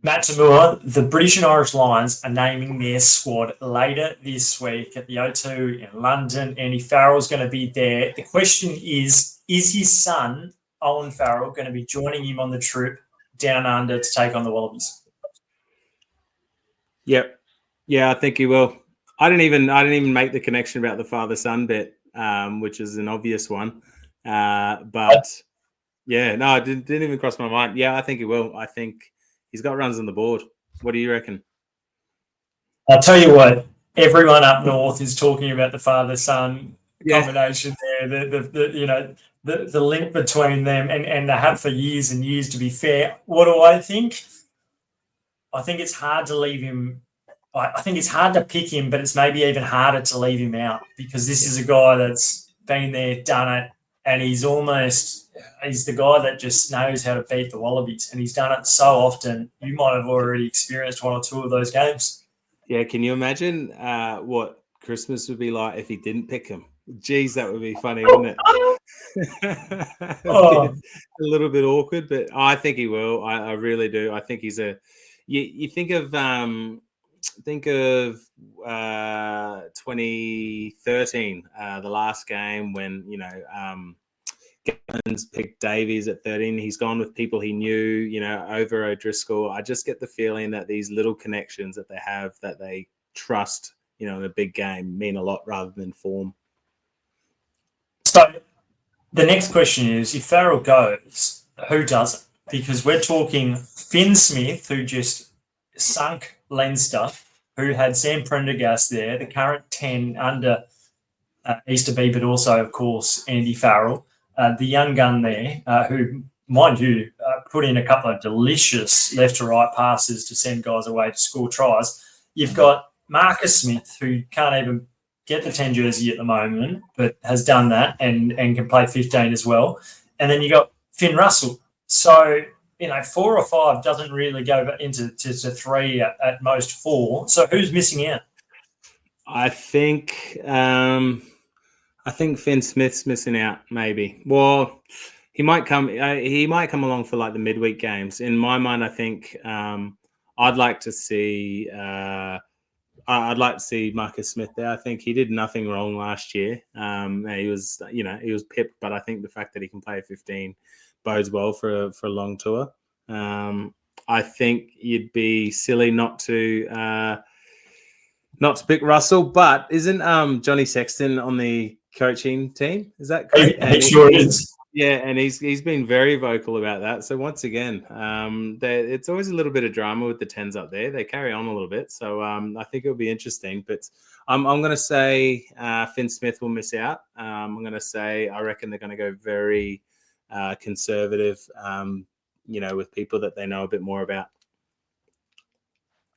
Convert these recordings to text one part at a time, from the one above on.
Matt Tamua, the British and Irish Lions are naming their squad later this week at the O2 in London. Andy Farrell's going to be there. The question is his son, Owen Farrell, going to be joining him on the trip down under to take on the Wallabies? Yep. Yeah, I think he will. I didn't even make the connection about the father-son bit, which is an obvious one. But yeah, no, it didn't even cross my mind. Yeah, I think he will. I think he's got runs on the board. What do you reckon? I'll tell you what, everyone up north is talking about the father-son combination there, the link between them, and they have for years and years, to be fair. What do I think? I think it's hard to leave him. I think it's hard to pick him, but it's maybe even harder to leave him out, because this is a guy that's been there, done it, and he's the guy that just knows how to beat the Wallabies, and he's done it so often. You might have already experienced one or two of those games. Yeah, can you imagine what Christmas would be like if he didn't pick him? Geez, that would be funny, wouldn't it? A little bit awkward, but I think he will. I really do. I think he's a. You think of 2013, the last game when Gallons picked Davies at 13. He's gone with people he knew, over O'Driscoll. I just get the feeling that these little connections that they have, that they trust, in a big game, mean a lot rather than form. So the next question is, if Farrell goes, who doesn't? Because we're talking Finn Smith, who just sunk Leinster, who had Sam Prendergast there, the current 10 under Easterby, but also, of course, Andy Farrell. The young gun there, who, mind you, put in a couple of delicious left to right passes to send guys away to score tries. You've got Marcus Smith, who can't even get the 10 jersey at the moment, but has done that and can play 15 as well. And then you got Finn Russell. So, 4 or 5 doesn't really go into to 3 at most 4. So who's missing out? I think Finn Smith's missing out. Maybe. Well, he might come. He might come along for like the midweek games. In my mind, I think I'd like to see. I'd like to see Marcus Smith there. I think he did nothing wrong last year. He was pipped, but I think the fact that he can play 15 bodes well for a long tour. I think you'd be silly not to pick Russell, but isn't Johnny Sexton on the coaching team? Is that correct? He sure is. Yeah, and he's been very vocal about that. So once again, it's always a little bit of drama with the 10s up there. They carry on a little bit, so I think it'll be interesting. But I'm going to say Finn Smith will miss out. I'm going to say I reckon they're going to go very conservative, with people that they know a bit more about.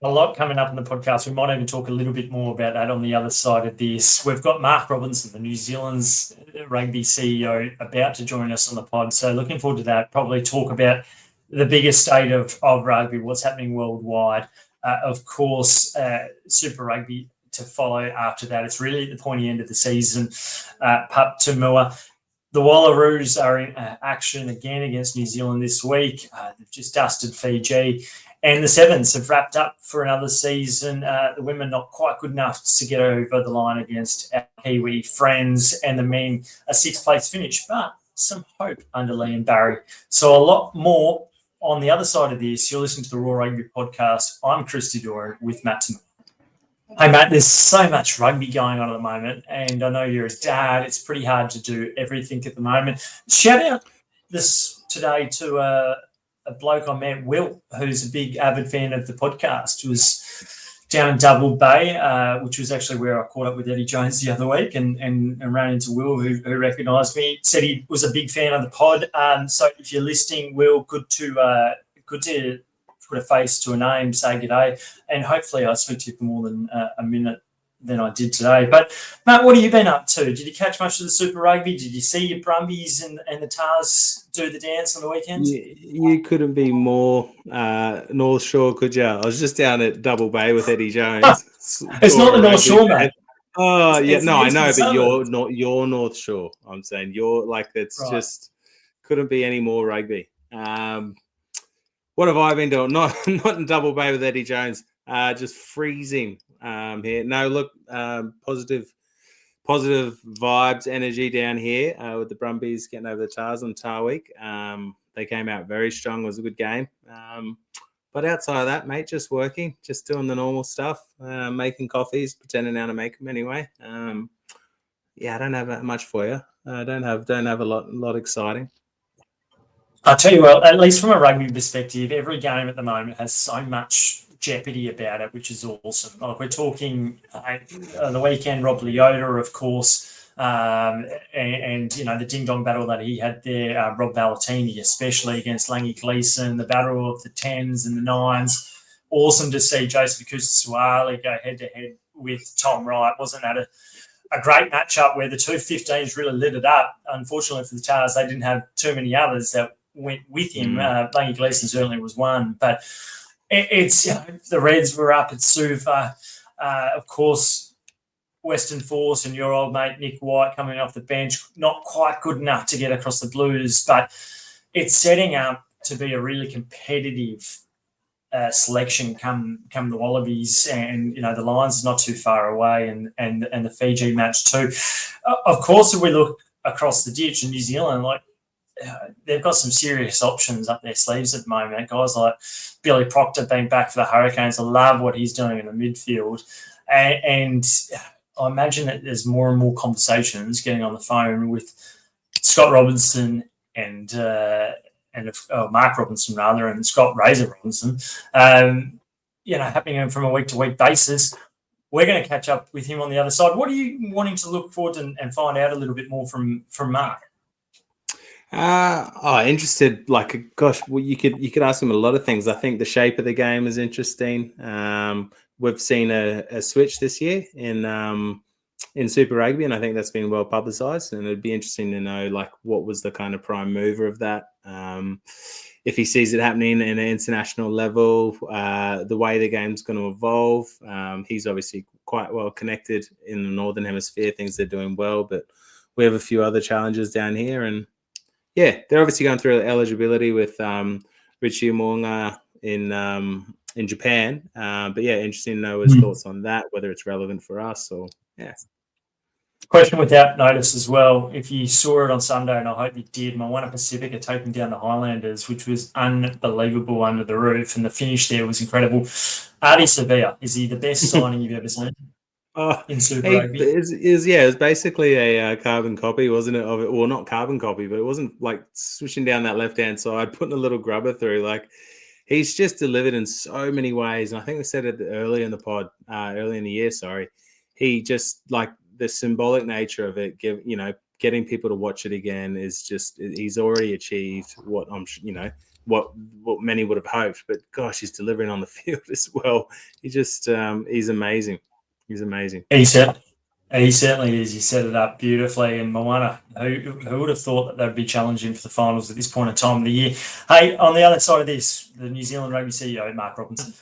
A lot coming up in the podcast. We might even talk a little bit more about that on the other side of this. We've got Mark Robinson, the New Zealand's rugby CEO, about to join us on the pod. So looking forward to that. Probably talk about the biggest state of rugby, what's happening worldwide. Of course, Super Rugby to follow after that. It's really at the pointy end of the season. Pup Tamua. The Wallaroos are in action again against New Zealand this week. They've just dusted Fiji. And the Sevens have wrapped up for another season. The women not quite good enough to get over the line against our Kiwi friends, and the men a 6th place finish, but some hope under Liam Barry. So a lot more on the other side of this. You're listening to the Roar Rugby Podcast. I'm Christy Doran with Matt Tamua. Hey, Matt, there's so much rugby going on at the moment, and I know you're a dad. It's pretty hard to do everything at the moment. Shout out this today to a bloke I met, Will, who's a big avid fan of the podcast. He was down in Double Bay, which was actually where I caught up with Eddie Jones the other week and ran into Will, who recognised me, said he was a big fan of the pod. So if you're listening, Will, good to put a face to a name, say good day, and hopefully I speak to you for more than a minute than I did today. But, Matt, what have you been up to? Did you catch much of the Super Rugby? Did you see your Brumbies and the Tars do the dance on the weekend? You couldn't be more North Shore, could you? I was just down at Double Bay with Eddie Jones. It's not the North Shore, mate. Oh, yeah, no, I know, but you're North Shore. I'm saying you're like, it's right. Just couldn't be any more rugby. What have I been doing? Not in Double Bay with Eddie Jones. Just freezing here. No, look, positive vibes, energy down here with the Brumbies getting over the Tars on Tar Week. They came out very strong. It was a good game. But outside of that, mate, just working, just doing the normal stuff, making coffees, pretending how to make them anyway. I don't have much for you. I don't have a lot exciting. I'll tell you what, at least from a rugby perspective, every game at the moment has so much jeopardy about it, which is awesome. Like we're talking the weekend, Rob Leota, of course, and the ding-dong battle that he had there, Rob Valentini, especially against Langy Gleeson, the battle of the 10s and the 9s. Awesome to see Joseph Akusa-Suwali go head-to-head with Tom Wright. Wasn't that a great matchup where the two 15s really lit it up? Unfortunately for the Tars, they didn't have too many others that went with him. Langy Gleeson certainly was one, but it's the Reds were up at Suva. Of course, Western Force and your old mate Nick White coming off the bench, not quite good enough to get across the Blues, but it's setting up to be a really competitive selection come the Wallabies, and the Lions is not too far away, and the Fiji match too. Of course, if we look across the ditch in New Zealand, they've got some serious options up their sleeves at the moment. Guys like Billy Proctor being back for the Hurricanes. I love what he's doing in the midfield. And I imagine that there's more and more conversations getting on the phone with Scott Robinson and Mark Robinson, rather, and Scott Razor Robinson, happening from a week-to-week basis. We're going to catch up with him on the other side. What are you wanting to look forward to and find out a little bit more from Mark? Interested. You could ask him a lot of things. I think the shape of the game is interesting. We've seen a switch this year in Super Rugby, and I think that's been well publicised. And it'd be interesting to know what was the kind of prime mover of that. If he sees it happening in an international level, the way the game's going to evolve. He's obviously quite well connected in the Northern Hemisphere. Things they're doing well, but we have a few other challenges down here, and they're obviously going through eligibility with Richie Umonga in Japan. But interesting to know his thoughts on that, whether it's relevant for us or Question without notice as well. If you saw it on Sunday, and I hope you did, Moana Pacific are taking down the Highlanders, which was unbelievable under the roof, and the finish there was incredible. Artie Sevilla, is he the best signing you've ever seen? In Super Rugby? It was basically a carbon copy, wasn't it? Of it, well, not carbon copy, but it wasn't switching down that left-hand side, putting a little grubber through. He's just delivered in so many ways. And I think we said it early in the pod, early in the year, sorry. He just, the symbolic nature of it, getting people to watch it again is just, he's already achieved what what many would have hoped. But gosh, he's delivering on the field as well. He's amazing. He's amazing. He certainly is. He set it up beautifully. And Moana, who would have thought that they'd be challenging for the finals at this point in time of the year? Hey, on the other side of this, the New Zealand Rugby CEO, Mark Robinson.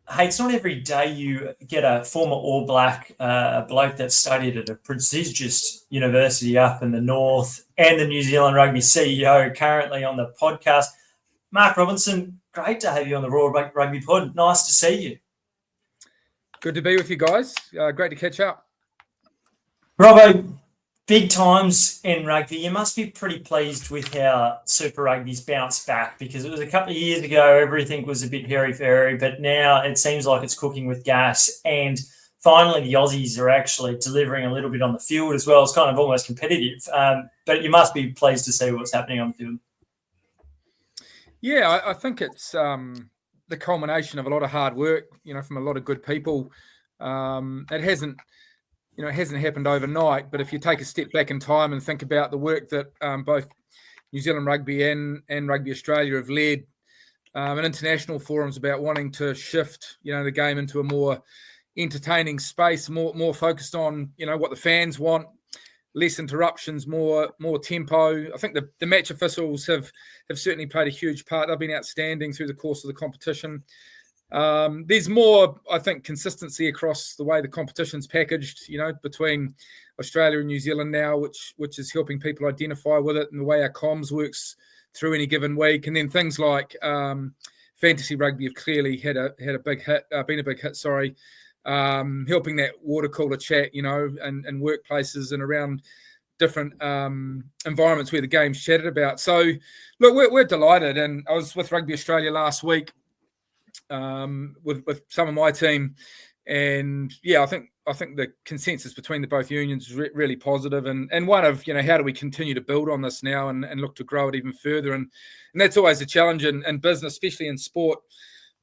Hey, it's not every day you get a former All Black, a bloke that studied at a prestigious university up in the north, and the New Zealand Rugby CEO currently on the podcast. Mark Robinson, great to have you on the Roar Rugby Pod. Nice to see you. Good to be with you guys. Great to catch up. Robbo, big times in rugby. You must be pretty pleased with how Super Rugby's bounced back, because it was a couple of years ago, everything was a bit hairy-fairy, but now it seems like it's cooking with gas. And finally, the Aussies are actually delivering a little bit on the field as well. It's kind of almost competitive. But you must be pleased to see what's happening on the field. Yeah, I think it's the culmination of a lot of hard work, from a lot of good people. It hasn't happened overnight, but if you take a step back in time and think about the work that both New Zealand Rugby and Rugby Australia have led in international forums about wanting to shift, the game into a more entertaining space, more focused on, what the fans want, less interruptions, more tempo. I think the match officials have certainly played a huge part. They've been outstanding through the course of the competition. There's more, I think, consistency across the way the competition's packaged, between Australia and New Zealand now, which is helping people identify with it, and the way our comms works through any given week. And then things like fantasy rugby have clearly had a big hit, been a big hit. Sorry, helping that water cooler chat, and workplaces and around different environments where the game's chatted about. So, look, we're delighted. And I was with Rugby Australia last week with some of my team, and yeah, I think the consensus between the both unions is really positive, and one of how do we continue to build on this now and look to grow it even further, and that's always a challenge in business, especially in sport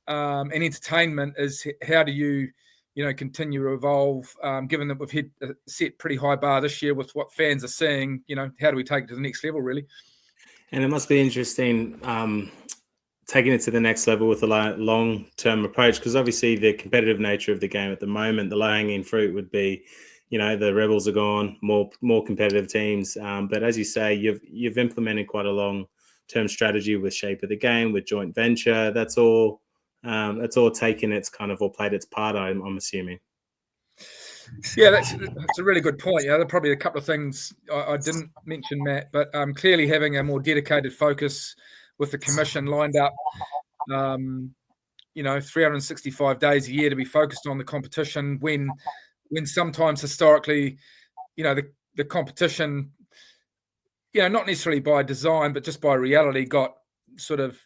and entertainment, is how do you continue to evolve, given that we've hit a set pretty high bar this year with what fans are seeing. How do we take it to the next level, really? And it must be interesting taking it to the next level with a long-term approach, because obviously the competitive nature of the game at the moment, the low-hanging fruit would be, the Rebels are gone, more competitive teams. But as you say, you've implemented quite a long-term strategy with shape of the game, with joint venture. That's all taken its kind of, or played its part, I'm assuming. Yeah, that's a really good point. There are probably a couple of things I didn't mention, Matt, but clearly having a more dedicated focus with the commission lined up, 365 days a year to be focused on the competition, when sometimes historically, the competition, not necessarily by design, but just by reality, got sort of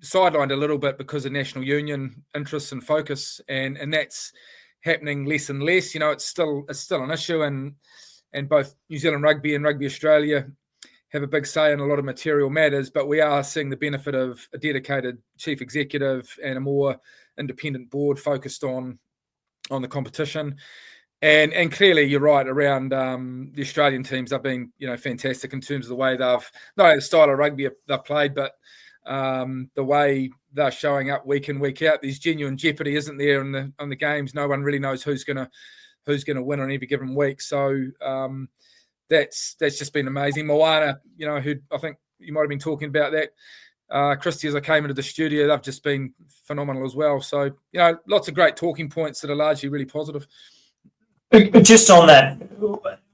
sidelined a little bit because of national union interests and focus, and that's happening less and less. It's still an issue, and both New Zealand Rugby and Rugby Australia have a big say in a lot of material matters, but we are seeing the benefit of a dedicated chief executive and a more independent board focused on the competition. And clearly, you're right around the Australian teams. They've been fantastic in terms of the way they've, not only the style of rugby they've played, but the way they're showing up week in, week out. There's genuine jeopardy, isn't there, on the games? No one really knows who's gonna win on every given week. So that's just been amazing. Moana, who I think you might have been talking about that. Christy, as I came into the studio, they've just been phenomenal as well. So, lots of great talking points that are largely really positive. Just on that,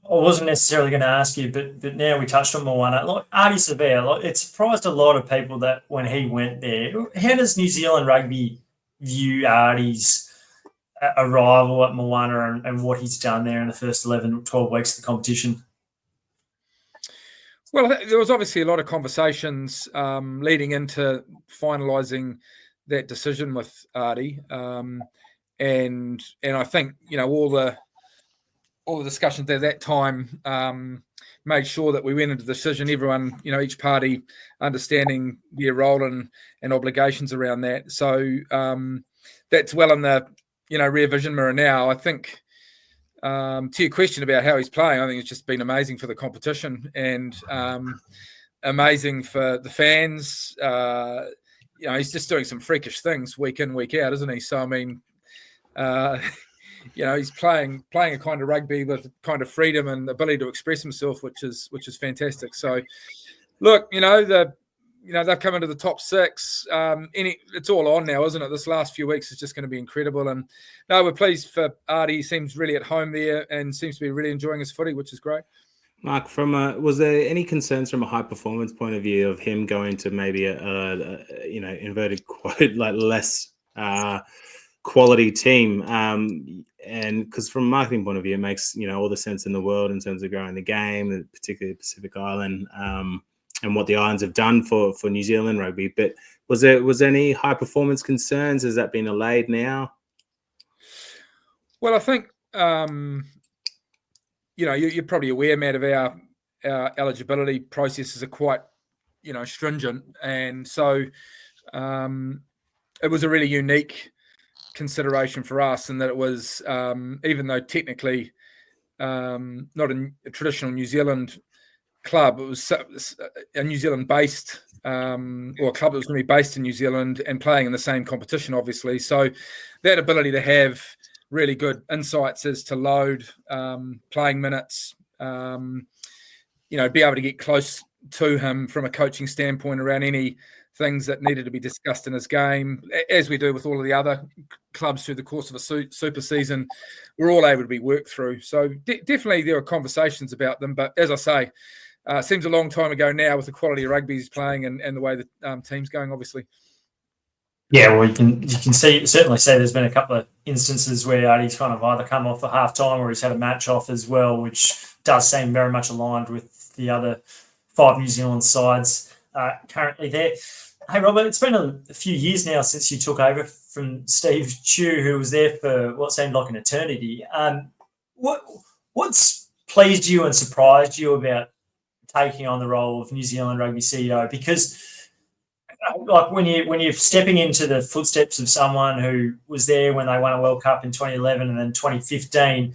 I wasn't necessarily going to ask you, but now we touched on Moana. Like Artie Severe, it surprised a lot of people that when he went there. How does New Zealand Rugby view Artie's arrival at Moana and what he's done there in the first 11, 12 weeks of the competition? Well, there was obviously a lot of conversations leading into finalising that decision with Artie, and I think all the discussions at that time made sure that we went into the decision. Everyone, each party understanding their role and obligations around that. So that's well in the rear vision mirror now. I think. To your question about how he's playing, I think it's just been amazing for the competition and amazing for the fans. He's just doing some freakish things week in, week out, isn't he? So, I mean, he's playing a kind of rugby with kind of freedom and ability to express himself, which is fantastic. So, look, they've come into the top six. It's all on now, isn't it? This last few weeks is just going to be incredible. And no, we're pleased for Artie. He seems really at home there and seems to be really enjoying his footy, which is great. Mark, was there any concerns from a high performance point of view of him going to maybe a inverted quote, like less quality team? And because from a marketing point of view, it makes all the sense in the world in terms of growing the game, particularly the Pacific Island. And what the Islands have done for New Zealand rugby. But was there any high performance concerns? Has that been allayed now? Well, I think you're probably aware, Matt, of our eligibility processes are quite stringent, and so it was a really unique consideration for us, in that it was even though technically not a traditional New Zealand club, it was a New Zealand-based or a club that was going to be based in New Zealand and playing in the same competition, obviously. So that ability to have really good insights as to load, playing minutes, be able to get close to him from a coaching standpoint around any things that needed to be discussed in his game, as we do with all of the other clubs through the course of a super season, we're all able to be worked through. So definitely there were conversations about them, but as I say, seems a long time ago now with the quality of rugby he's playing and the way the team's going, obviously. Yeah, well, you can certainly see there's been a couple of instances where he's kind of either come off for half time or he's had a match off as well, which does seem very much aligned with the other 5 New Zealand sides currently there. Hey, Robert, it's been a few years now since you took over from Steve Chu, who was there for what seemed like an eternity. What's pleased you and surprised you about taking on the role of New Zealand Rugby CEO? Because like when you're stepping into the footsteps of someone who was there when they won a World Cup in 2011 and then 2015,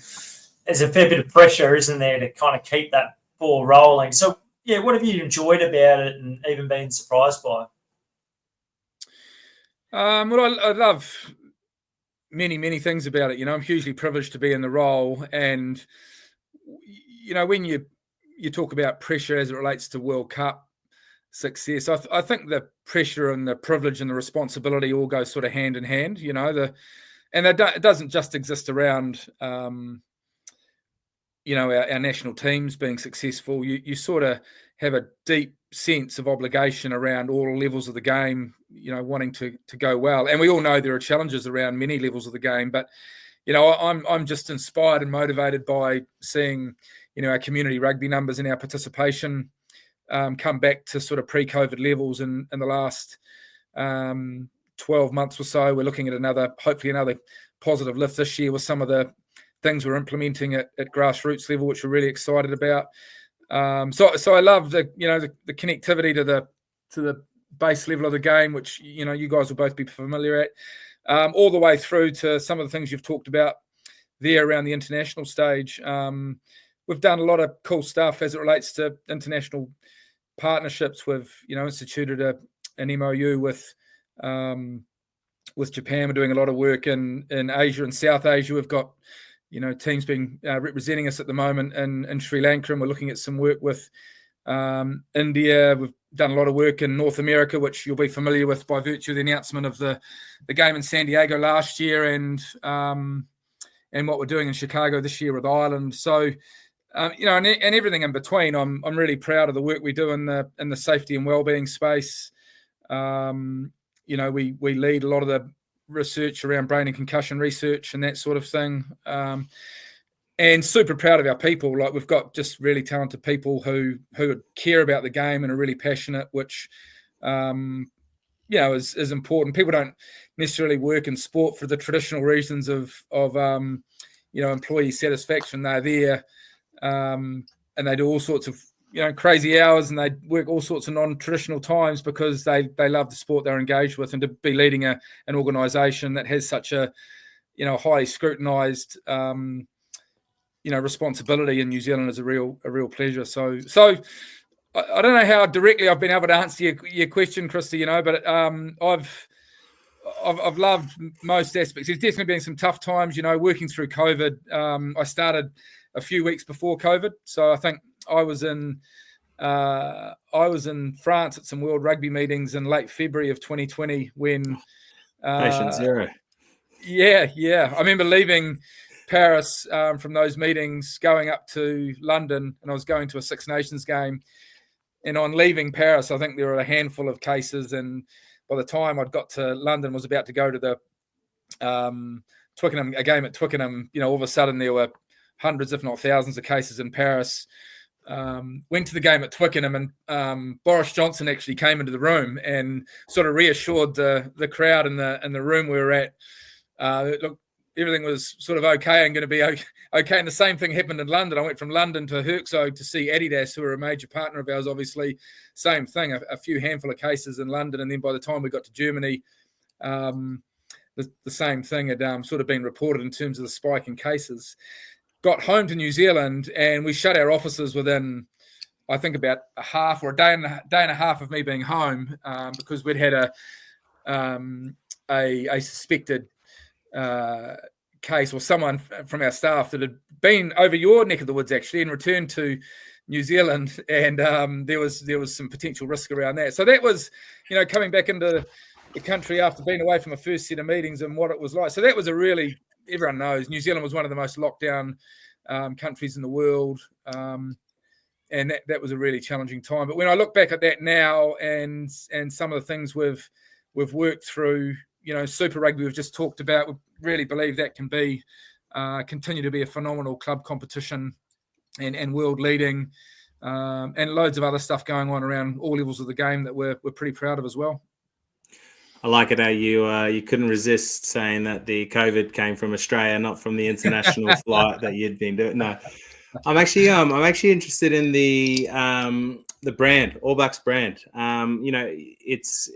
there's a fair bit of pressure, isn't there, to kind of keep that ball rolling. So, yeah, what have you enjoyed about it and even been surprised by? Well, I love many things about it. I'm hugely privileged to be in the role, and when you talk about pressure as it relates to World Cup success, I think the pressure and the privilege and the responsibility all go sort of hand in hand. It doesn't just exist around our national teams being successful. You sort of have a deep sense of obligation around all levels of the game, wanting to go well. And we all know there are challenges around many levels of the game, but I'm just inspired and motivated by seeing our community rugby numbers and our participation come back to sort of pre-COVID levels in the last 12 months or so. We're looking at hopefully another positive lift this year with some of the things we're implementing at grassroots level, which we're really excited about. So I love the connectivity to the base level of the game, which you guys will both be familiar at, all the way through to some of the things you've talked about there around the international stage. We've done a lot of cool stuff as it relates to international partnerships. We've instituted an MOU with Japan. We're doing a lot of work in Asia and South Asia. We've got teams being representing us at the moment in Sri Lanka, and we're looking at some work with India. We've done a lot of work in North America, which you'll be familiar with by virtue of the announcement of the game in San Diego last year, and what we're doing in Chicago this year with Ireland. So, and everything in between. I'm really proud of the work we do in the safety and wellbeing space. We lead a lot of the research around brain and concussion research and that sort of thing, and super proud of our people. Like, we've got just really talented people who care about the game and are really passionate, which is important. People don't necessarily work in sport for the traditional reasons of employee satisfaction. They're there and they do all sorts of crazy hours, and they work all sorts of non-traditional times because they love the sport they're engaged with. And to be leading an organisation that has such a highly scrutinised responsibility in New Zealand is a real pleasure. So I don't know how directly I've been able to answer your question, Christy, but I've loved most aspects. There's definitely been some tough times, working through COVID. I started a few weeks before COVID, so I think I was in France at some World Rugby meetings in late February of 2020 when Patient zero. Yeah. I remember leaving Paris from those meetings, going up to London, and I was going to a Six Nations game. And on leaving Paris, I think there were a handful of cases, and by the time I'd got to London, was about to go to the Twickenham, a game at Twickenham, all of a sudden there were hundreds, if not thousands, of cases in Paris. Went to the game at Twickenham, and Boris Johnson actually came into the room and sort of reassured the crowd in the room we were at. Look, everything was sort of okay and going to be okay. And the same thing happened in London. I went from London to Herxo to see Adidas, who are a major partner of ours, obviously. Same thing, a few handful of cases in London. And then by the time we got to Germany, the same thing had sort of been reported in terms of the spike in cases. Got home to New Zealand, and we shut our offices within, I think, about a day and a half of me being home, because we'd had a suspected case, or someone from our staff that had been over your neck of the woods actually and returned to New Zealand, and there was some potential risk around that. So that was, coming back into the country after being away from a first set of meetings and what it was like. So that was everyone knows New Zealand was one of the most locked down countries in the world. that was a really challenging time. But when I look back at that now and some of the things we've worked through, Super Rugby we've just talked about, we really believe that can be continue to be a phenomenal club competition and world leading, and loads of other stuff going on around all levels of the game that we're pretty proud of as well. I like it how you couldn't resist saying that the COVID came from Australia, not from the international flight that you'd been doing. No, I'm actually interested in the brand, All Blacks brand. It's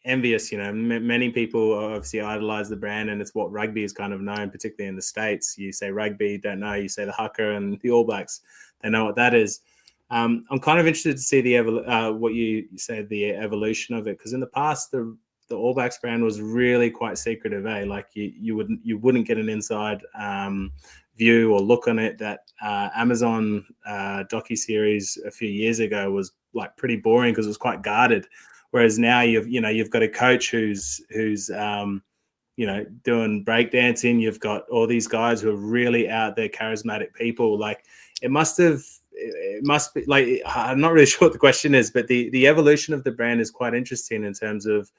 envious. Many people obviously idolize the brand, and it's what rugby is kind of known, particularly in the States. You say rugby, you don't know. You say the haka and the All Blacks, they know what that is. I'm kind of interested to see what you said, the evolution of it, because in the past the All Blacks brand was really quite secretive. Like you wouldn't get an inside view or look on it. That Amazon docuseries a few years ago was like pretty boring because it was quite guarded. Whereas now you've got a coach who's doing breakdancing. You've got all these guys who are really out there, charismatic people. Like it must be like, I'm not really sure what the question is, but the evolution of the brand is quite interesting in terms of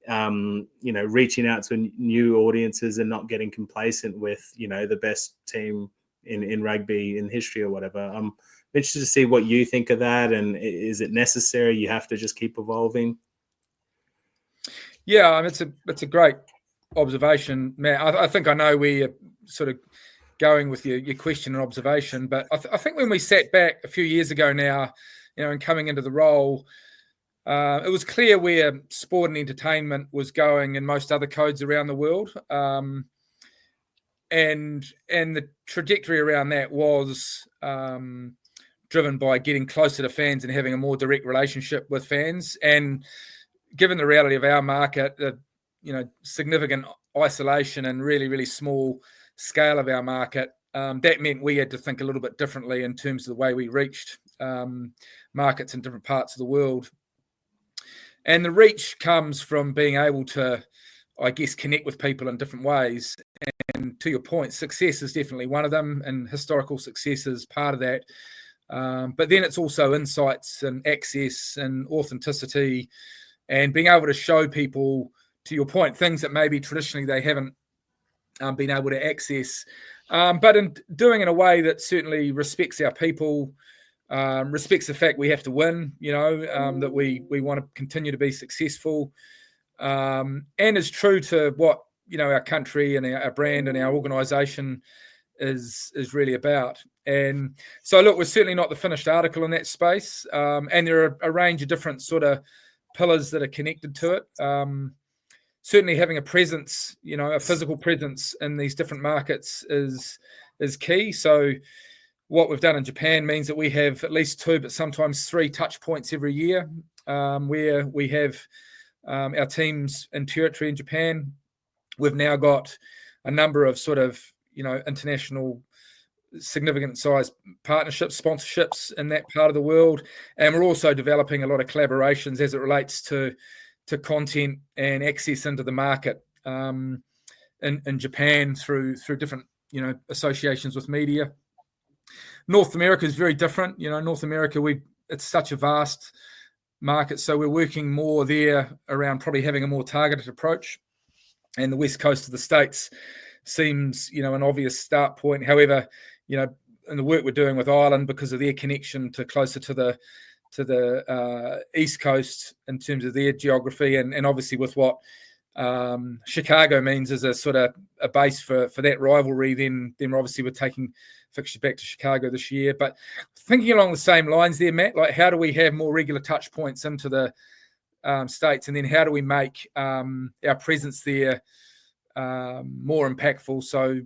reaching out to new audiences and not getting complacent with the best team in rugby in history or whatever. I'm interested to see what you think of that, and is it necessary? You have to just keep evolving. Yeah, it's a great observation, Matt. I think I know where you're sort of going with your question and observation, but I think when we sat back a few years ago now, and coming into the role, it was clear where sport and entertainment was going in most other codes around the world, and the trajectory around that was driven by getting closer to fans and having a more direct relationship with fans. And given the reality of our market, the significant isolation and really, really small scale of our market, that meant we had to think a little bit differently in terms of the way we reached markets in different parts of the world. And the reach comes from being able to, I guess, connect with people in different ways. And to your point, success is definitely one of them, and historical success is part of that. But then it's also insights and access and authenticity and being able to show people, to your point, things that maybe traditionally they haven't been able to access, but in doing it in a way that certainly respects our people, respects the fact we have to win, that we want to continue to be successful, and is true to what our country and our brand and our organisation is really about. And so, look, we're certainly not the finished article in that space, and there are a range of different sort of pillars that are connected to it. Certainly having a presence, a physical presence in these different markets is key. So what we've done in Japan means that we have at least 2, but sometimes 3 touch points every year, where we have our teams in territory in Japan. We've now got a number of sort of, international significant size partnerships, sponsorships in that part of the world. And we're also developing a lot of collaborations as it relates to content and access into the market in Japan through different, associations with media. North America is very different. North America, it's such a vast market. So we're working more there around probably having a more targeted approach. And the West Coast of the States seems, an obvious start point. However, in the work we're doing with Ireland, because of their connection to closer to the East Coast in terms of their geography, and obviously with what Chicago means as a sort of a base for that rivalry, then obviously we're taking fixtures back to Chicago this year. But thinking along the same lines there, Matt, like how do we have more regular touch points into the States, and then how do we make our presence there more impactful? So,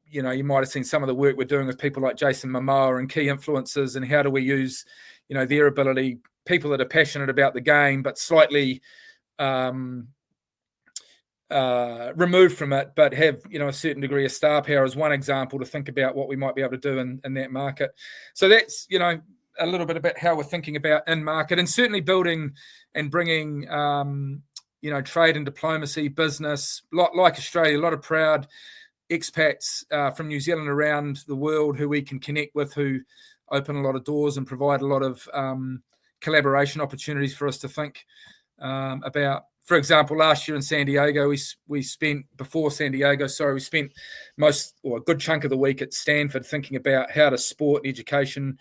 you might have seen some of the work we're doing with people like Jason Momoa and key influencers, and how do we use, their ability, people that are passionate about the game, but slightly removed from it, but have, a certain degree of star power as one example to think about what we might be able to do in that market. So that's, a little bit about how we're thinking about in market, and certainly building and bringing, trade and diplomacy, business, like Australia, a lot of proud expats from New Zealand around the world who we can connect with, who open a lot of doors and provide a lot of collaboration opportunities for us to think about. For example, last year in San Diego, we spent a good chunk of the week at Stanford thinking about how does sport and education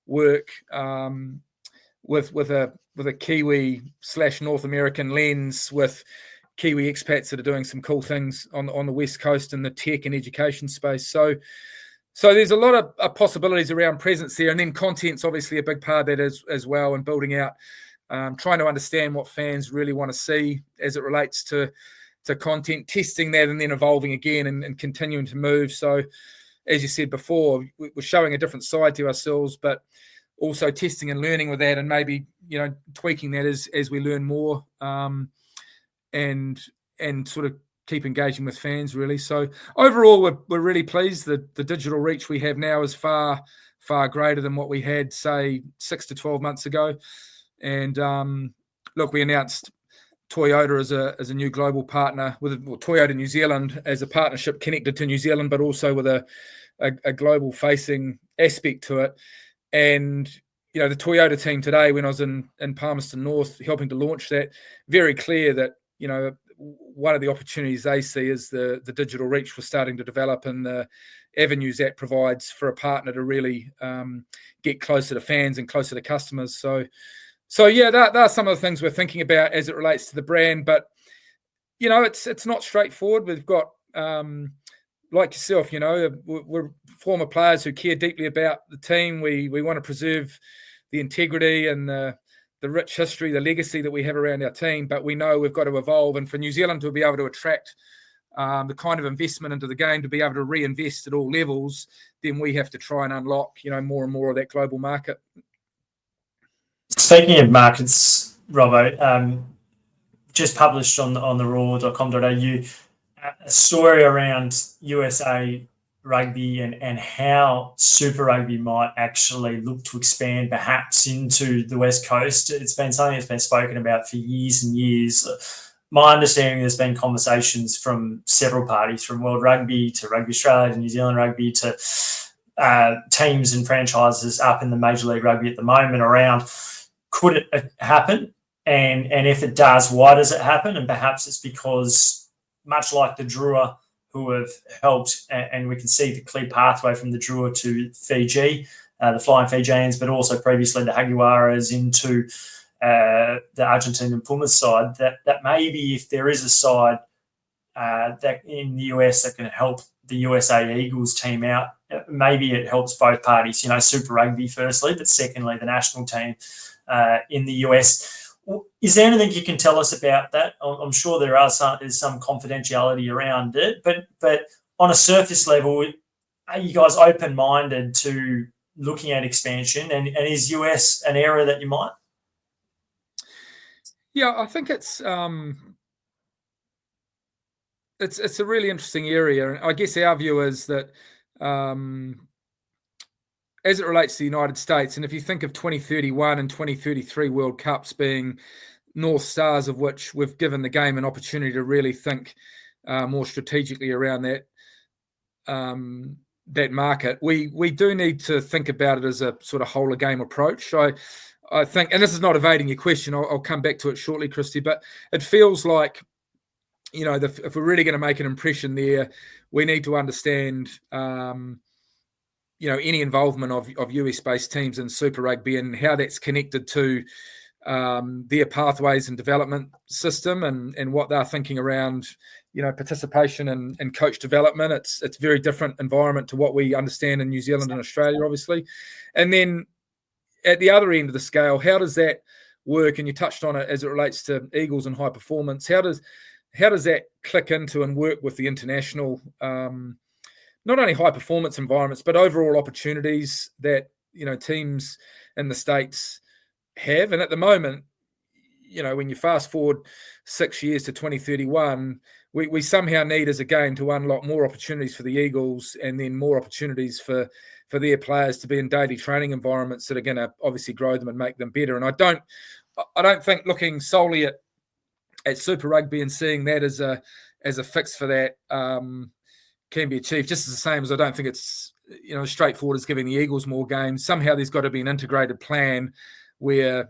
work with a Kiwi/North American lens, with Kiwi expats that are doing some cool things on the West Coast in the tech and education space. So there's a lot of possibilities around presence there, and then content's obviously a big part of that as well, and building out, trying to understand what fans really want to see as it relates to content, testing that, and then evolving again and continuing to move. So, as you said before, we're showing a different side to ourselves, but also testing and learning with that, and maybe tweaking that as we learn more, and sort of keep engaging with fans, really. So overall, we're really pleased that the digital reach we have now is far greater than what we had, say, 6 to 12 months ago. And look, we announced Toyota as a new global partner with Toyota New Zealand as a partnership connected to New Zealand, but also with a global facing aspect to it. And the Toyota team today, when I was in Palmerston North helping to launch that, very clear that one of the opportunities they see is the digital reach we're starting to develop, and the avenues that provides for a partner to really get closer to fans and closer to customers. So yeah, that are some of the things we're thinking about as it relates to the brand. But it's not straightforward. We've got like yourself, we're former players who care deeply about the team. We want to preserve the integrity and the rich history, the legacy that we have around our team, but we know we've got to evolve. And for New Zealand to be able to attract the kind of investment into the game, to be able to reinvest at all levels, then we have to try and unlock, more and more of that global market. Speaking of markets, Robbo, just published on the roar.com.au a story around USA rugby and how Super Rugby might actually look to expand perhaps into the West Coast. It's been something that's been spoken about for years and years. My understanding, there's been conversations from several parties, from World Rugby to Rugby Australia to New Zealand Rugby to teams and franchises up in the Major League Rugby at the moment around, could it happen? And if it does, why does it happen? And perhaps it's because, much like the Drua, who have helped, and we can see the clear pathway from the Drua to Fiji, the Flying Fijians, but also previously the Hagiwaras into the Argentinian Pumas side, that maybe if there is a side that in the US that can help the USA Eagles team out, maybe it helps both parties, Super Rugby firstly, but secondly, the national team in the US. Is there anything you can tell us about that? I'm sure there's some confidentiality around it, but on a surface level, are you guys open-minded to looking at expansion? And is US an area that you might? Yeah, I think it's a really interesting area. And I guess our view is that as it relates to the United States, and if you think of 2031 and 2033 World Cups being North Stars, of which we've given the game an opportunity to really think more strategically around that market, we do need to think about it as a sort of whole of game approach. I think, and this is not evading your question, I'll come back to it shortly, Christy, but it feels like, if we're really going to make an impression there, we need to understand any involvement of US-based teams in Super Rugby and how that's connected to their pathways and development system and what they're thinking around, participation and coach development. It's a very different environment to what we understand in New Zealand and Australia, obviously. And then at the other end of the scale, how does that work? And you touched on it as it relates to Eagles and high performance. How does that click into and work with the international not only high performance environments, but overall opportunities that, teams in the States have? And at the moment, when you fast forward 6 years to 2031, we somehow need as a game to unlock more opportunities for the Eagles, and then more opportunities for their players to be in daily training environments that are going to obviously grow them and make them better. And I don't think looking solely at Super Rugby and seeing that as a fix for that, can be achieved, just as the same as I don't think it's as straightforward as giving the Eagles more games. Somehow there's got to be an integrated plan where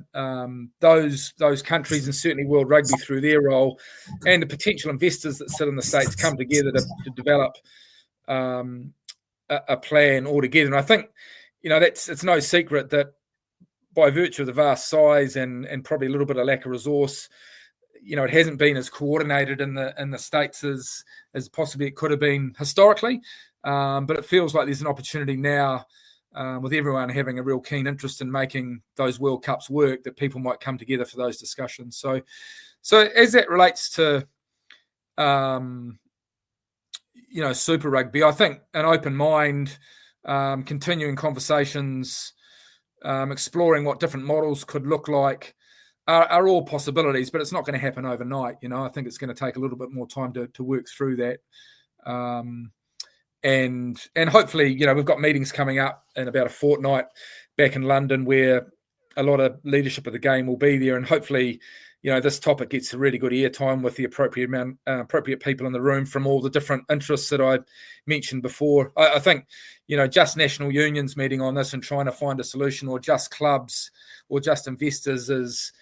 those countries, and certainly World Rugby through their role, and the potential investors that sit in the States come together to develop a plan altogether. And I think, it's no secret that by virtue of the vast size and probably a little bit of lack of resource, it hasn't been as coordinated in the States as possibly it could have been historically. But it feels like there's an opportunity now, with everyone having a real keen interest in making those World Cups work, that people might come together for those discussions. So as that relates to, Super Rugby, I think an open mind, continuing conversations, exploring what different models could look like are all possibilities, but it's not going to happen overnight. I think it's going to take a little bit more time to work through that. And hopefully, we've got meetings coming up in about a fortnight back in London where a lot of leadership of the game will be there. And hopefully, this topic gets a really good airtime with the appropriate people in the room from all the different interests that I mentioned before. I think, just national unions meeting on this and trying to find a solution, or just clubs or just investors is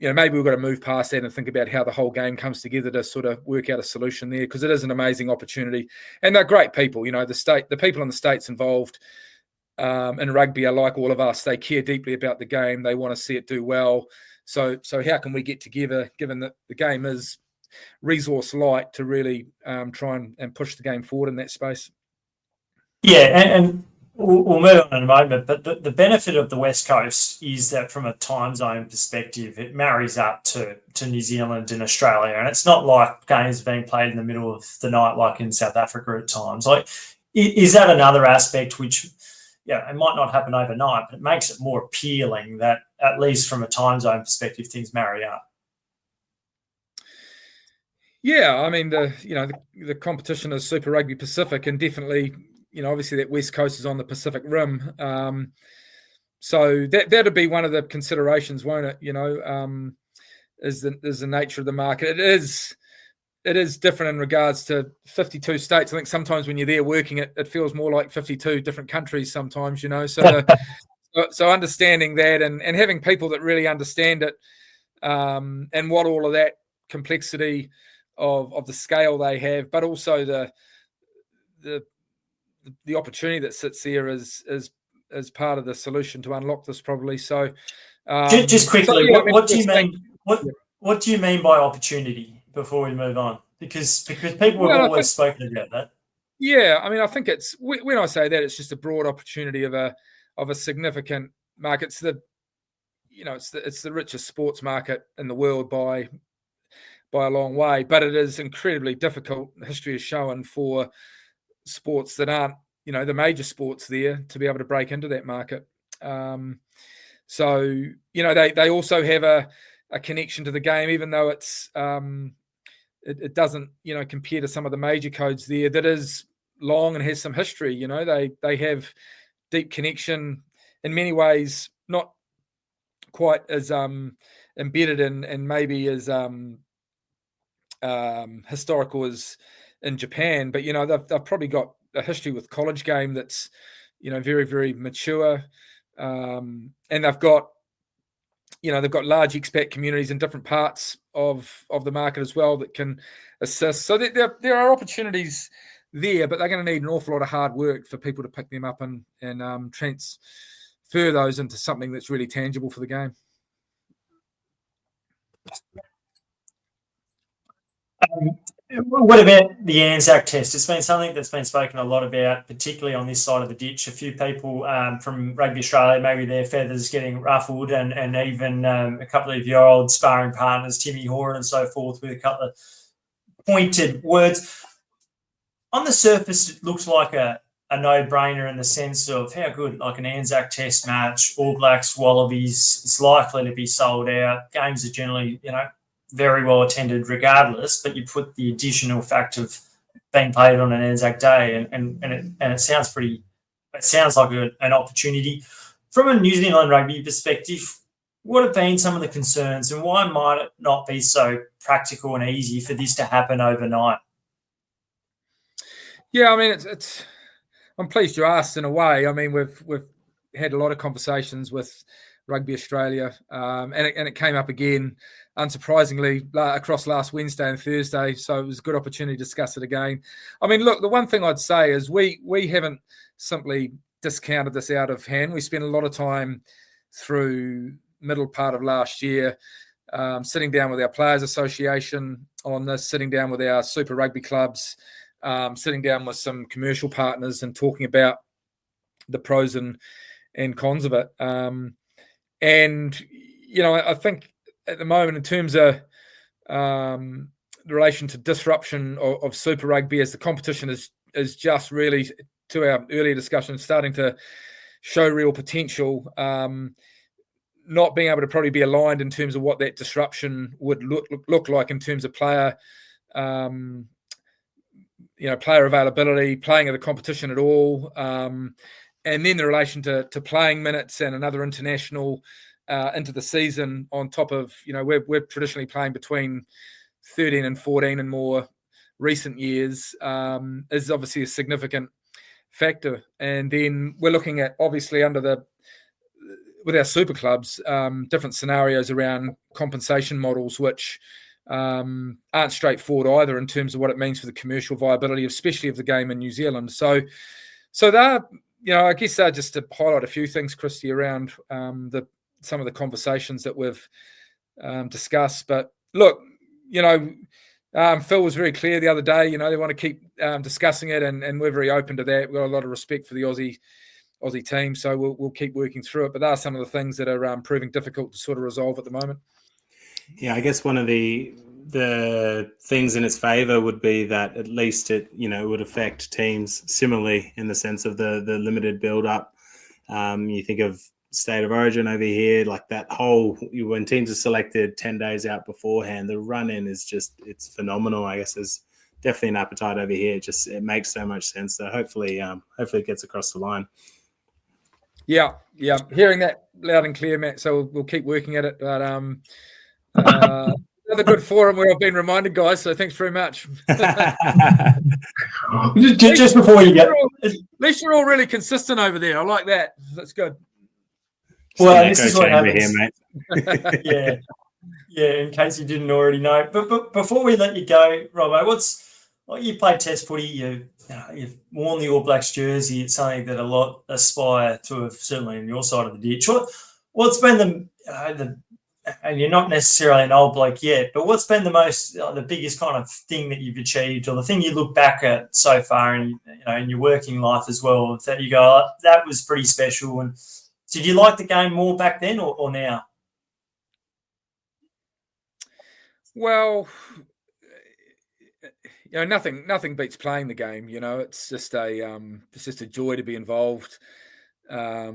maybe we've got to move past that and think about how the whole game comes together to sort of work out a solution there, because it is an amazing opportunity. And they're great people. The people in the States involved in rugby are like all of us. They care deeply about the game. They want to see it do well. So how can we get together, given that the game is resource light, to really try and push the game forward in that space? Yeah, and we'll move on in a moment, but the benefit of the West Coast is that from a time zone perspective, it marries up to New Zealand and Australia, and it's not like games being played in the middle of the night like in South Africa at times. Like, is that another aspect which, it might not happen overnight, but it makes it more appealing that, at least from a time zone perspective, things marry up? Yeah, I mean, the competition is Super Rugby Pacific, and definitely, obviously that West Coast is on the Pacific Rim. So that'll be one of the considerations, won't it? Is the nature of the market. It is different in regards to 52 states. I think sometimes when you're there working, it feels more like 52 different countries sometimes, So understanding that and having people that really understand it, and what all of that complexity of the scale they have, but also the opportunity that sits there as part of the solution to unlock this, probably. So just quickly, what do you mean? What do you mean by opportunity before we move on? Because people have always spoken about that. Yeah, I mean, I think it's, when I say that, it's just a broad opportunity of a significant market. It's it's the richest sports market in the world by a long way, but it is incredibly difficult, history has shown, for sports that aren't, the major sports there to be able to break into that market. So, they also have a connection to the game, even though it's it doesn't, compare to some of the major codes there, that is long and has some history. They have deep connection in many ways, not quite as embedded and maybe as historical as in Japan, but they've probably got a history with college game that's very, very mature, and they've got large expat communities in different parts of the market as well that can assist. So there are opportunities there, but they're going to need an awful lot of hard work for people to pick them up and transfer those into something that's really tangible for the game. What about the Anzac test? It's been something that's been spoken a lot about, particularly on this side of the ditch. A few people from Rugby Australia, maybe their feathers getting ruffled, and even a couple of your old sparring partners, Timmy Horan and so forth, with a couple of pointed words. On the surface, it looks like a no-brainer in the sense of how good, like an Anzac test match, All Blacks, Wallabies, it's likely to be sold out. Games are generally, very well attended regardless, but you put the additional fact of being played on an Anzac Day, and it sounds like an opportunity. From a New Zealand rugby perspective, what have been some of the concerns, and why might it not be so practical and easy for this to happen overnight? Yeah, I mean, it's I'm pleased you asked in a way. I mean, we've had a lot of conversations with Rugby Australia, and it came up again, unsurprisingly, across last Wednesday and Thursday. So it was a good opportunity to discuss it again. I mean, look, the one thing I'd say is we haven't simply discounted this out of hand. We spent a lot of time through middle part of last year sitting down with our Players Association on this, sitting down with our Super Rugby clubs, sitting down with some commercial partners and talking about the pros and cons of it. And, you know, I think at the moment, in terms of the relation to disruption of Super Rugby, as the competition is just really, to our earlier discussion, starting to show real potential, not being able to probably be aligned in terms of what that disruption would look like in terms of player, player availability, playing at the competition at all, and then the relation to playing minutes and another international into the season on top of, we're traditionally playing between 13 and 14 in more recent years, is obviously a significant factor. And then we're looking at, obviously, with our super clubs, different scenarios around compensation models, which aren't straightforward either in terms of what it means for the commercial viability, especially of the game in New Zealand. So they're, I guess just to highlight a few things, Christy, around some of the conversations that we've discussed. But look, Phil was very clear the other day, they want to keep discussing it, and we're very open to that. We've got a lot of respect for the Aussie team, so we'll keep working through it. But there are some of the things that are proving difficult to sort of resolve at the moment. Yeah, I guess one of the things in its favour would be that at least it, would affect teams similarly in the sense of the limited build-up. You think of State of Origin over here, like that whole, when teams are selected 10 days out beforehand, the run-in is it's phenomenal. I guess there's definitely an appetite over here. It makes so much sense. So hopefully it gets across the line. Yeah. Hearing that loud and clear, Matt. So we'll keep working at it. But another good forum where I've been reminded, guys. So thanks very much. Just before you get, at least you're all really consistent over there. I like that. That's good. Well, this is what happens. Here, mate. Yeah. In case you didn't already know, but before we let you go, Robbo, you played Test footy. You've worn the All Blacks jersey. It's something that a lot aspire to have, certainly on your side of the ditch. What's been and you're not necessarily an old bloke yet, but what's been the biggest kind of thing that you've achieved, or the thing you look back at so far in your working life as well, that you go, oh, that was pretty special? And did you like the game more back then or now? Well, nothing beats playing the game. It's just a joy to be involved. I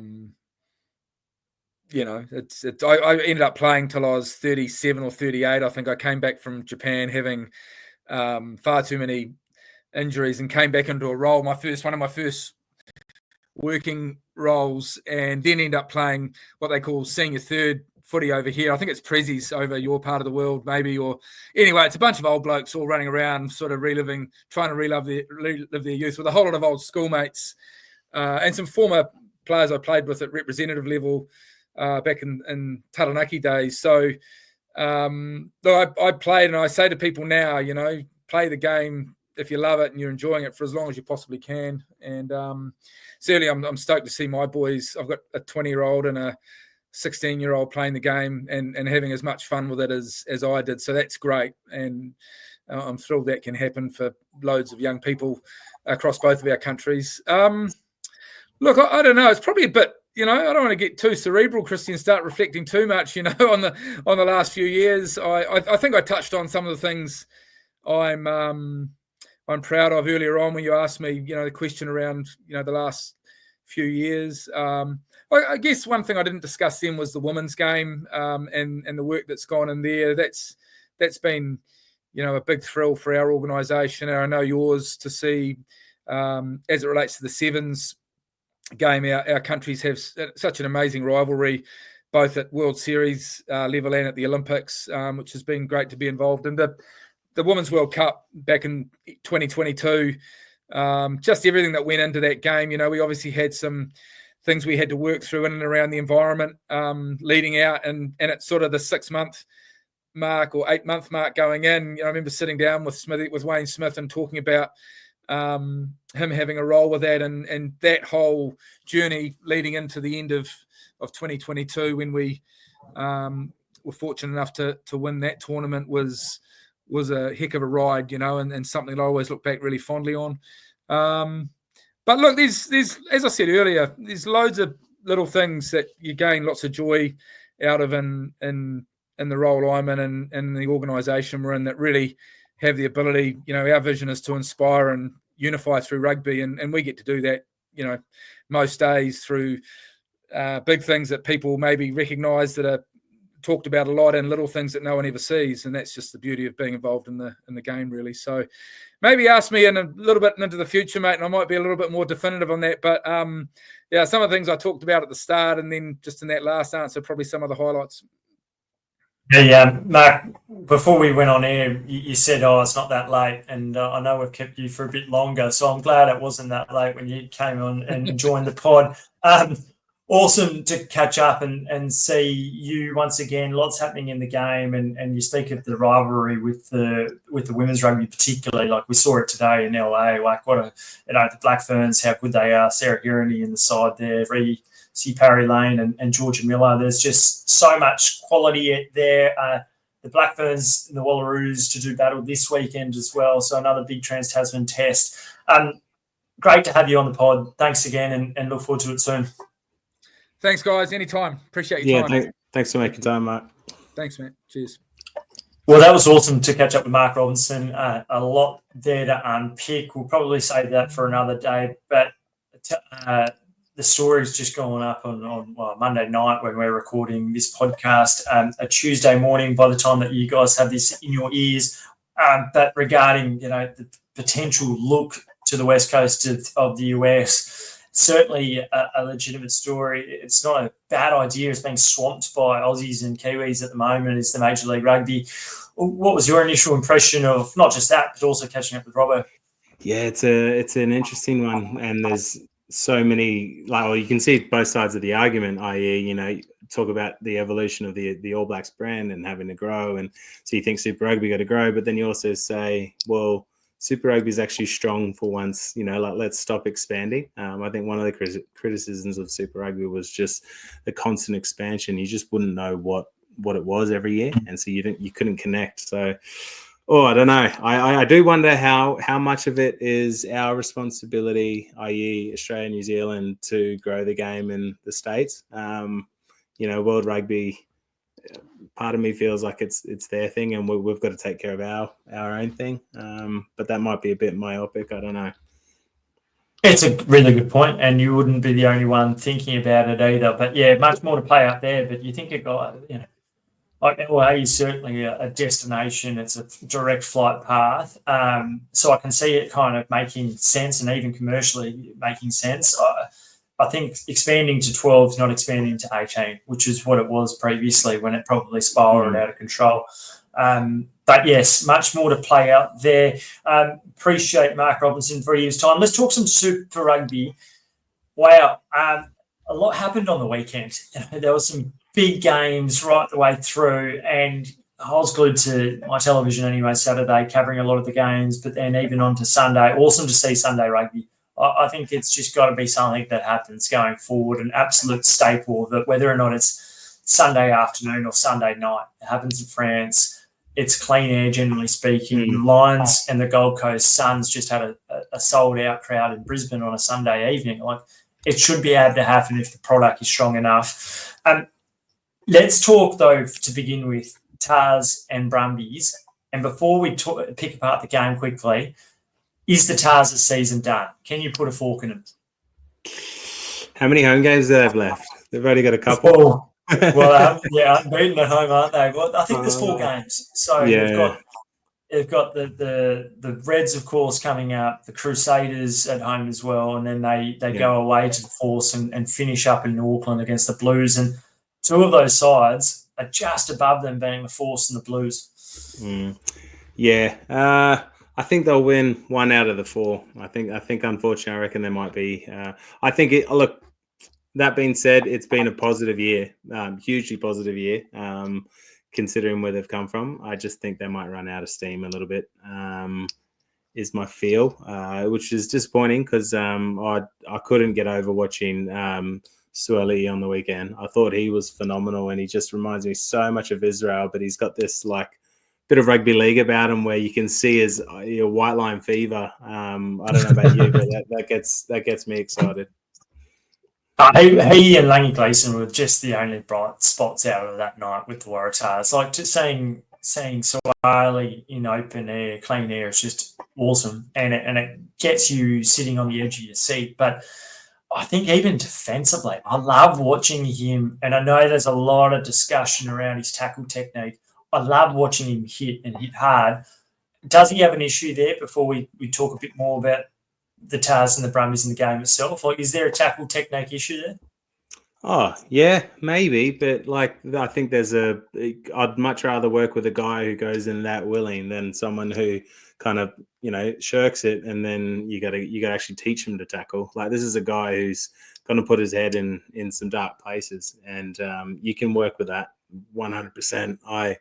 ended up playing till I was 37 or 38. I think I came back from Japan having far too many injuries and came back into a role. One of my first working roles, and then end up playing what they call senior third footy over here. I think it's Prezzies over your part of the world, maybe, or anyway, it's a bunch of old blokes all running around, sort of trying to relive their youth, with a whole lot of old schoolmates and some former players I played with at representative level back in Taranaki days. So I played, and I say to people now, play the game if you love it and you're enjoying it for as long as you possibly can. And certainly I'm stoked to see my boys. I've got a 20-year-old and a 16-year-old playing the game and having as much fun with it as I did. So that's great. And I'm thrilled that can happen for loads of young people across both of our countries. Look, I don't know. It's probably a bit, I don't want to get too cerebral, Christy, and start reflecting too much, on the last few years. I think I touched on some of the things I'm proud of earlier on when you asked me, the question around, the last few years. I guess one thing I didn't discuss then was the women's game and the work that's gone in there. That's been, a big thrill for our organisation, and I know yours, to see as it relates to the sevens game. Our countries have such an amazing rivalry, both at World Series level and at the Olympics, which has been great to be involved in. The Women's World Cup back in 2022 just everything that went into that game. We obviously had some things we had to work through in and around the environment leading out, and it's sort of the 6-month mark or 8-month mark going in. I remember sitting down with Wayne Smith and talking about him having a role with that, and that whole journey leading into the end of 2022 when we were fortunate enough to win that tournament was a heck of a ride, and something I always look back really fondly on. But look, there's as I said earlier, there's loads of little things that you gain lots of joy out of in the role I'm in and the organisation we're in that really have the ability. Our vision is to inspire and unify through rugby, and we get to do that, most days through big things that people maybe recognise that are talked about a lot, and little things that no one ever sees, and that's just the beauty of being involved in the game, really. So maybe ask me in a little bit into the future, mate, and I might be a little bit more definitive on that. But some of the things I talked about at the start, and then just in that last answer, probably some of the highlights. Yeah, Mark, before we went on air, you said, it's not that late, and I know we've kept you for a bit longer, so I'm glad it wasn't that late when you came on and joined the pod. Awesome to catch up and see you once again. Lots happening in the game, and you speak of the rivalry with the women's rugby, particularly. Like we saw it today in LA. Like the Black Ferns, how good they are. Sarah Hirony in the side there, Parry Lane and Georgia Miller. There's just so much quality there. The Black Ferns and the Wallaroos to do battle this weekend as well. So another big Trans-Tasman test. Great to have you on the pod. Thanks again, and look forward to it soon. Thanks, guys. Anytime. Appreciate your time. Yeah, thanks for making time, Mark. Thanks, man. Cheers. Well, that was awesome to catch up with Mark Robinson. A lot there to unpick. We'll probably save that for another day. But the story's just gone up on Monday night when we're recording this podcast, a Tuesday morning by the time that you guys have this in your ears. But regarding, the potential look to the West Coast of the US, certainly a legitimate story. It's not a bad idea. It's being swamped by Aussies and Kiwis at the moment. It's the Major League Rugby. What was your initial impression of not just that, but also catching up with Robbo? Yeah, it's an interesting one, and there's so many. You can see both sides of the argument. I.e., talk about the evolution of the All Blacks brand and having to grow, and so you think Super Rugby got to grow, but then you also say, well, Super Rugby is actually strong for once, let's stop expanding. I think one of the criticisms of Super Rugby was just the constant expansion. You just wouldn't know what it was every year, and so you couldn't connect. So, I don't know. I do wonder how much of it is our responsibility, i.e. Australia, New Zealand, to grow the game in the States. World Rugby, part of me feels like it's their thing, and we've got to take care of our own thing. But that might be a bit myopic. I don't know. It's a really good point, and you wouldn't be the only one thinking about it either. But yeah, much more to play out there. But you think a guy, like LA is certainly a destination. It's a direct flight path. So I can see it kind of making sense, and even commercially making sense. I think expanding to 12 is not expanding to 18, which is what it was previously when it probably spiraled out of control. But yes, much more to play out there. Appreciate Mark Robinson for his time. Let's talk some Super Rugby. Wow, a lot happened on the weekend. There were some big games right the way through, and I was glued to my television anyway Saturday, covering a lot of the games, but then even on to Sunday. Awesome to see Sunday rugby. I think it's just got to be something that happens going forward, an absolute staple that whether or not it's Sunday afternoon or Sunday night, it happens in France. It's clean air, generally speaking. The Lions and the Gold Coast Suns just had a sold-out crowd in Brisbane on a Sunday evening. Like, it should be able to happen if the product is strong enough. Let's talk, though, to begin with, Tars and Brumbies. And before we pick apart the game quickly, is the Tars season done? Can you put a fork in them? How many home games do they have left? They've only got a couple. Well, unbeaten at home, aren't they? Well, I think there's 4 games. So they've got the Reds, of course, coming up, the Crusaders at home as well, and then they go away to the Force and finish up in Auckland against the Blues. And 2 of those sides are just above them, being the Force and the Blues. Yeah. I think they'll win 1 out of the 4. I think unfortunately, I reckon there might be. I think look. That being said, it's been a positive year, hugely positive year, considering where they've come from. I just think they might run out of steam a little bit, is my feel, which is disappointing because I couldn't get over watching Sueli on the weekend. I thought he was phenomenal, and he just reminds me so much of Israel, but he's got this like bit of rugby league about him where you can see his white line fever. I don't know about you, but that gets me excited. He and Langy Gleeson were just the only bright spots out of that night with the Waratahs. Like, just seeing Sueli in open air, clean air, is just awesome, and it gets you sitting on the edge of your seat. But I think even defensively, I love watching him, and I know there's a lot of discussion around his tackle technique. I love watching him hit hard. Does he have an issue there before we talk a bit more about the Tars and the Brumbies in the game itself? Like, is there a tackle technique issue there? Oh, yeah, maybe. But like, I think I'd much rather work with a guy who goes in that willing than someone who kind of, shirks it. And then you got to actually teach him to tackle. Like, this is a guy who's going to put his head in some dark places, and you can work with that 100%.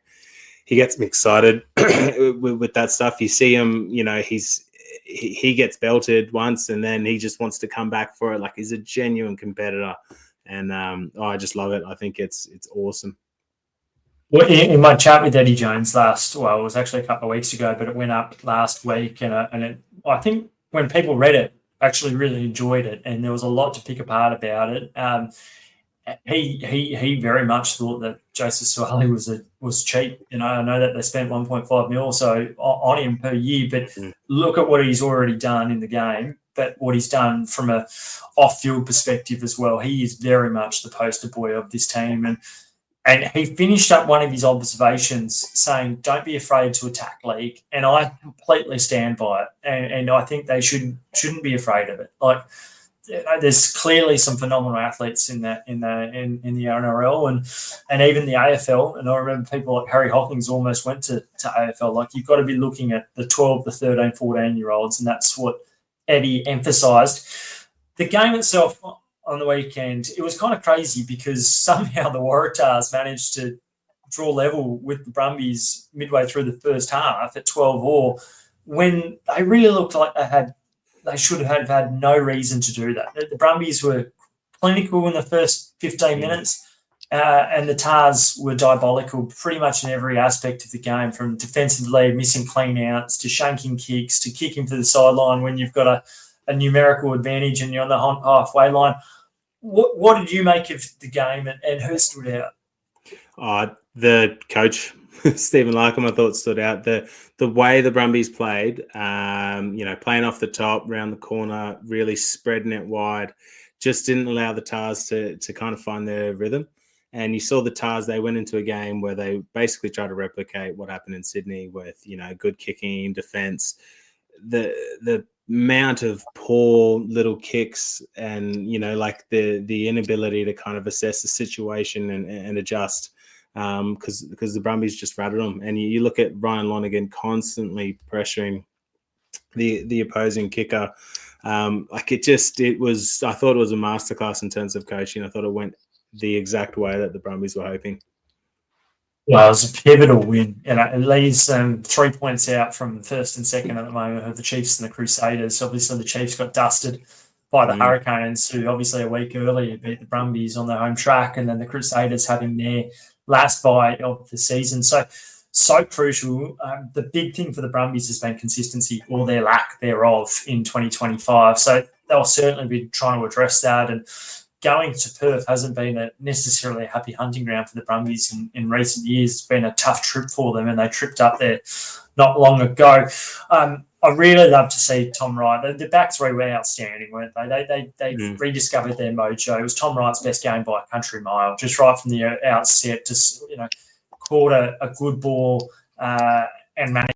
He gets me excited with that stuff. You see him, he gets belted once and then he just wants to come back for it. Like, he's a genuine competitor, and I just love it. I think it's awesome. Well, in my chat with Eddie Jones it was actually a couple of weeks ago, but it went up last week, and I think when people read it, actually really enjoyed it, and there was a lot to pick apart about it. He very much thought that Joseph Sueli was cheap. I know that they spent 1.5 mil or so on him per year, but look at what he's already done in the game, but what he's done from a off-field perspective as well. He is very much the poster boy of this team, and he finished up one of his observations saying, "Don't be afraid to attack league," and I completely stand by it, and I think they shouldn't be afraid of it. Like, there's clearly some phenomenal athletes in the NRL and even the AFL. And I remember people like Harry Hockings almost went to AFL. Like, you've got to be looking at the 12, the 13, 14-year-olds, and that's what Eddie emphasised. The game itself on the weekend, it was kind of crazy because somehow the Waratahs managed to draw level with the Brumbies midway through the first half at 12-all, when they really looked like they should have had no reason to do that. The Brumbies were clinical in the first 15 minutes, and the Tars were diabolical pretty much in every aspect of the game, from defensively missing clean-outs to shanking kicks to kicking to the sideline when you've got a numerical advantage and you're on the halfway line. What did you make of the game, and who stood out? The coach, Stephen Larkham, I thought stood out. The way the Brumbies played, playing off the top, round the corner, really spreading it wide, just didn't allow the Tars to kind of find their rhythm. And you saw the Tars, they went into a game where they basically tried to replicate what happened in Sydney with, good kicking, defence. The amount of poor little kicks and, the inability to kind of assess the situation and adjust. Because the Brumbies just rattled them, and you look at Ryan Lonergan constantly pressuring the opposing kicker. I thought it was a masterclass in terms of coaching. I thought it went the exact way that the Brumbies were hoping. Well, it was a pivotal win, and it leaves 3 points out from first and second at the moment of the Chiefs and the Crusaders. Obviously, the Chiefs got dusted by the Hurricanes, who obviously a week earlier beat the Brumbies on their home track, and then the Crusaders having their last bye of the season. So crucial. The big thing for the Brumbies has been consistency, or their lack thereof, in 2025. So they'll certainly be trying to address that. And going to Perth hasn't been necessarily a happy hunting ground for the Brumbies in recent years. It's been a tough trip for them, and they tripped up there not long ago. I really love to see Tom Wright. The back three were outstanding, weren't they? They rediscovered their mojo. It was Tom Wright's best game by a country mile, just right from the outset. Just caught a good ball and managed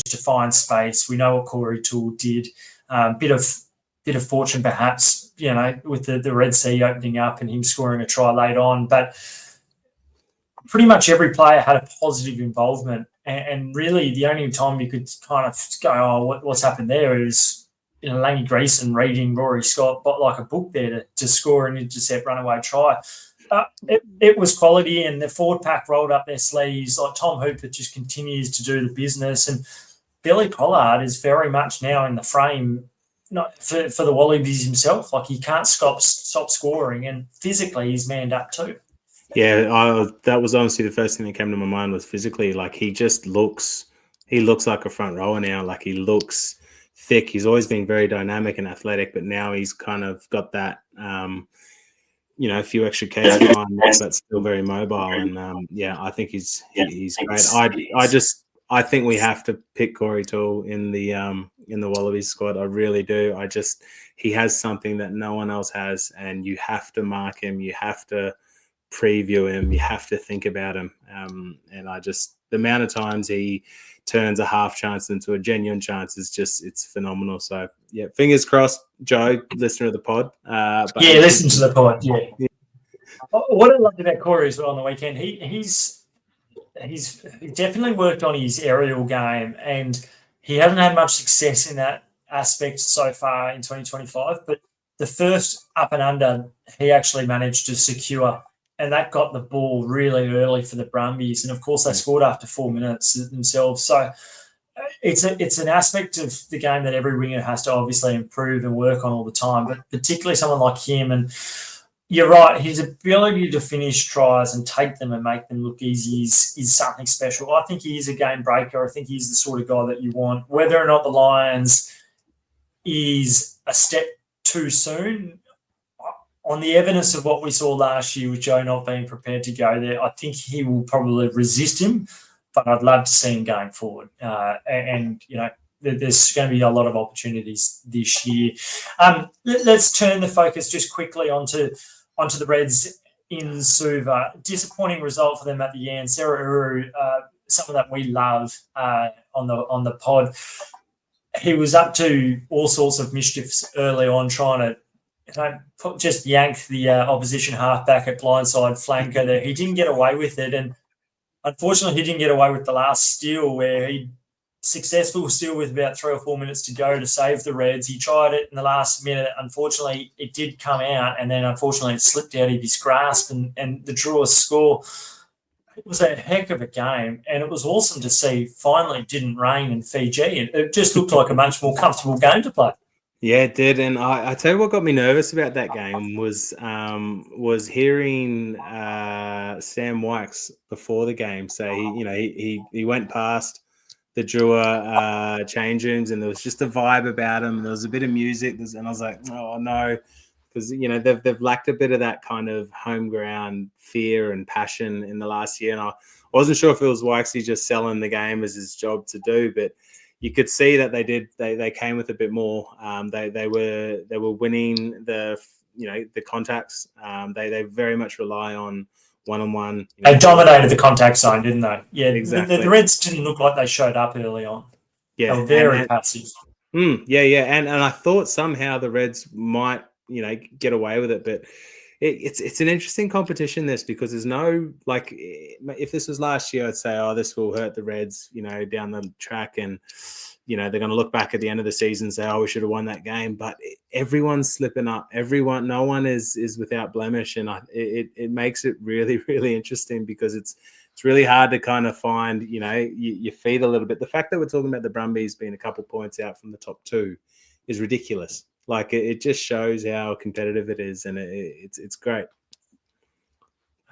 to find space. We know what Corey Toole did. Bit of fortune, perhaps, with the Red Sea opening up and him scoring a try late on. But pretty much every player had a positive involvement. And really, the only time you could kind of go, oh, what's happened there is, Langy Greason reading Rory Scott, but like a book there to score an intercept runaway try. It was quality, and the forward pack rolled up their sleeves. Like Tom Hooper just continues to do the business, and Billy Pollard is very much now in the frame, not for the Wallabies himself. Like, he can't stop scoring, and physically he's manned up too. Yeah, that was honestly the first thing that came to my mind was physically. Like, he looks like a front rower now. Like, he looks thick. He's always been very dynamic and athletic, but now he's kind of got that, a few extra Ks behind, but still very mobile. And I think he's great. I think we have to pick Corey Toole in the Wallabies squad. I really do. He has something that no one else has, and you have to mark him. You have to preview him. You have to think about him. And the amount of times he turns a half chance into a genuine chance is it's phenomenal. So yeah, fingers crossed, Joe, listener of the pod. Listen to the pod. Yeah. What I loved about Corey as well on the weekend, he's definitely worked on his aerial game, and he hasn't had much success in that aspect so far in 2025. But the first up and under, he actually managed to secure, and that got the ball really early for the Brumbies. And of course, they scored after 4 minutes themselves. So it's an aspect of the game that every winger has to obviously improve and work on all the time, but particularly someone like him. And you're right, his ability to finish tries and take them and make them look easy is something special. I think he is a game breaker. I think he's the sort of guy that you want. Whether or not the Lions is a step too soon, on the evidence of what we saw last year with Joe not being prepared to go there, I think he will probably resist him, but I'd love to see him going forward. There's going to be a lot of opportunities this year. Let's turn the focus just quickly onto the Reds in Suva. Disappointing result for them at the end. Sarah Uru, someone that we love on the pod, he was up to all sorts of mischiefs early on, trying to just yank the opposition halfback at blindside flanker there. He didn't get away with it, and unfortunately he didn't get away with the last steal, where he successful steal with about 3 or 4 minutes to go to save the Reds. He tried it in the last minute. Unfortunately, it did come out, and then unfortunately it slipped out of his grasp, and the Drua score. It was a heck of a game, and it was awesome to see finally it didn't rain in Fiji. It just looked like a much more comfortable game to play. Yeah, it did. And I tell you what got me nervous about that game was hearing Sam Wykes before the game say he went past the Drua change rooms, and there was just a vibe about him. There was a bit of music, and I was like, oh no, because they've lacked a bit of that kind of home ground fear and passion in the last year. And I wasn't sure if it was Wykesy just selling the game as his job to do, but you could see that they did. They came with a bit more. They were winning the contacts. They very much rely on one-on-one. They dominated the contact zone, didn't they? Yeah, exactly. The Reds didn't look like they showed up early on. Yeah, they were very passive. And I thought somehow the Reds might get away with it, but it's an interesting competition, this, because there's no, like, if this was last year, I'd say, oh, this will hurt the Reds, down the track, and they're going to look back at the end of the season and say, oh, we should have won that game. But everyone's slipping up. No one is without blemish, and it makes it really, really interesting, because it's really hard to kind of find your feet a little bit. The fact that we're talking about the Brumbies being a couple points out from the top two is ridiculous. Like, it just shows how competitive it is, and it's great.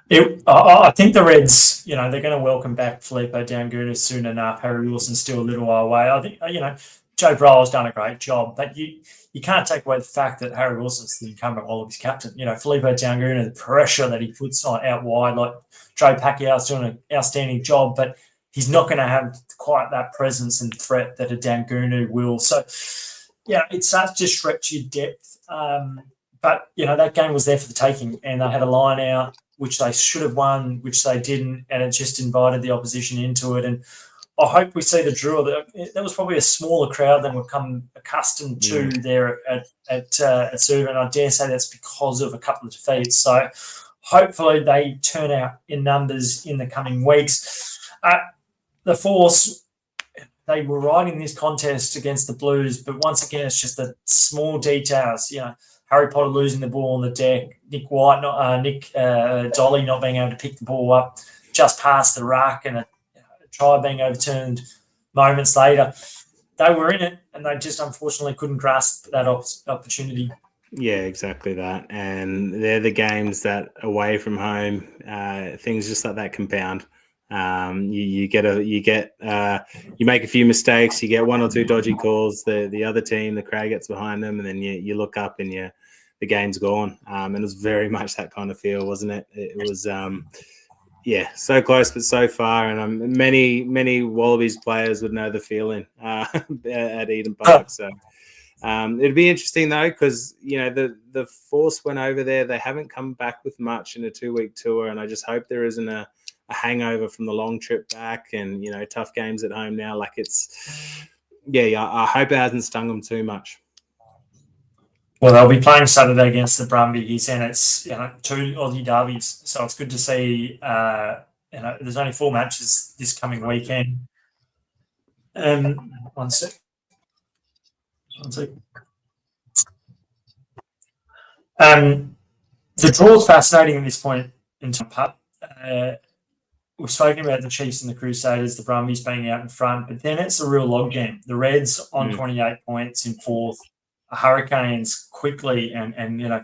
I think the Reds, they're going to welcome back Filippo Danguna soon enough. Harry Wilson's still a little while away. I think, Joe Brol's done a great job, but you can't take away the fact that Harry Wilson's the incumbent Wallabies captain. Filippo Danguna, the pressure that he puts on out wide, like Joe Pacquiao's doing an outstanding job, but he's not going to have quite that presence and threat that a Danguna will. So, it starts to stretch your depth. But, that game was there for the taking, and they had a line out, which they should have won, which they didn't, and it just invited the opposition into it. And I hope we see the Drua. That was probably a smaller crowd than we've come accustomed to there at Suva, and I dare say that's because of a couple of defeats. So hopefully they turn out in numbers in the coming weeks. the Force, they were right in this contest against the Blues, but once again, it's just the small details. Harry Potter losing the ball on the deck, Nick Dolly not being able to pick the ball up just past the ruck, and a try being overturned moments later. They were in it, and they just unfortunately couldn't grasp that opportunity. Yeah, exactly that. And they're the games that away from home, things just like that compound. You make a few mistakes, you get one or two dodgy calls. The other team, the crowd gets behind them, and then you look up and the game's gone. And it was very much that kind of feel, wasn't it? It was so close but so far. And many Wallabies players would know the feeling at Eden Park. So. It'd be interesting though, because the Force went over there. They haven't come back with much in a 2-week tour, and I just hope there isn't a hangover from the long trip back and tough games at home now. Like I hope it hasn't stung them too much. Well, they'll be playing Saturday against the Brumbies, and it's 2 Aussie derbies, so it's good to see. There's only 4 matches this coming weekend. One sec. The draw is fascinating at this point in time. We've spoken about the Chiefs and the Crusaders, the Brumbies being out in front, but then it's a real logjam. The Reds on 28 points in 4th, Hurricanes quickly and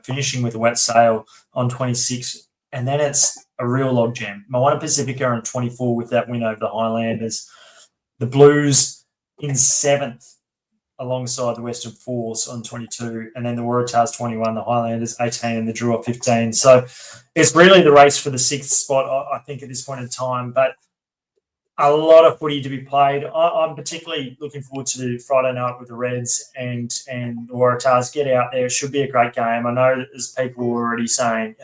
finishing with a wet sail on 26, and then it's a real logjam. Moana Pacifica on 24 with that win over the Highlanders, the Blues in 7th. Alongside the Western Force on 22, and then the Waratahs 21, the Highlanders 18, and the Drua 15. So it's really the race for the 6th spot, I think, at this point in time. But a lot of footy to be played. I'm particularly looking forward to Friday night with the Reds and the Waratahs. Get out there. It should be a great game. I know that there's people already saying,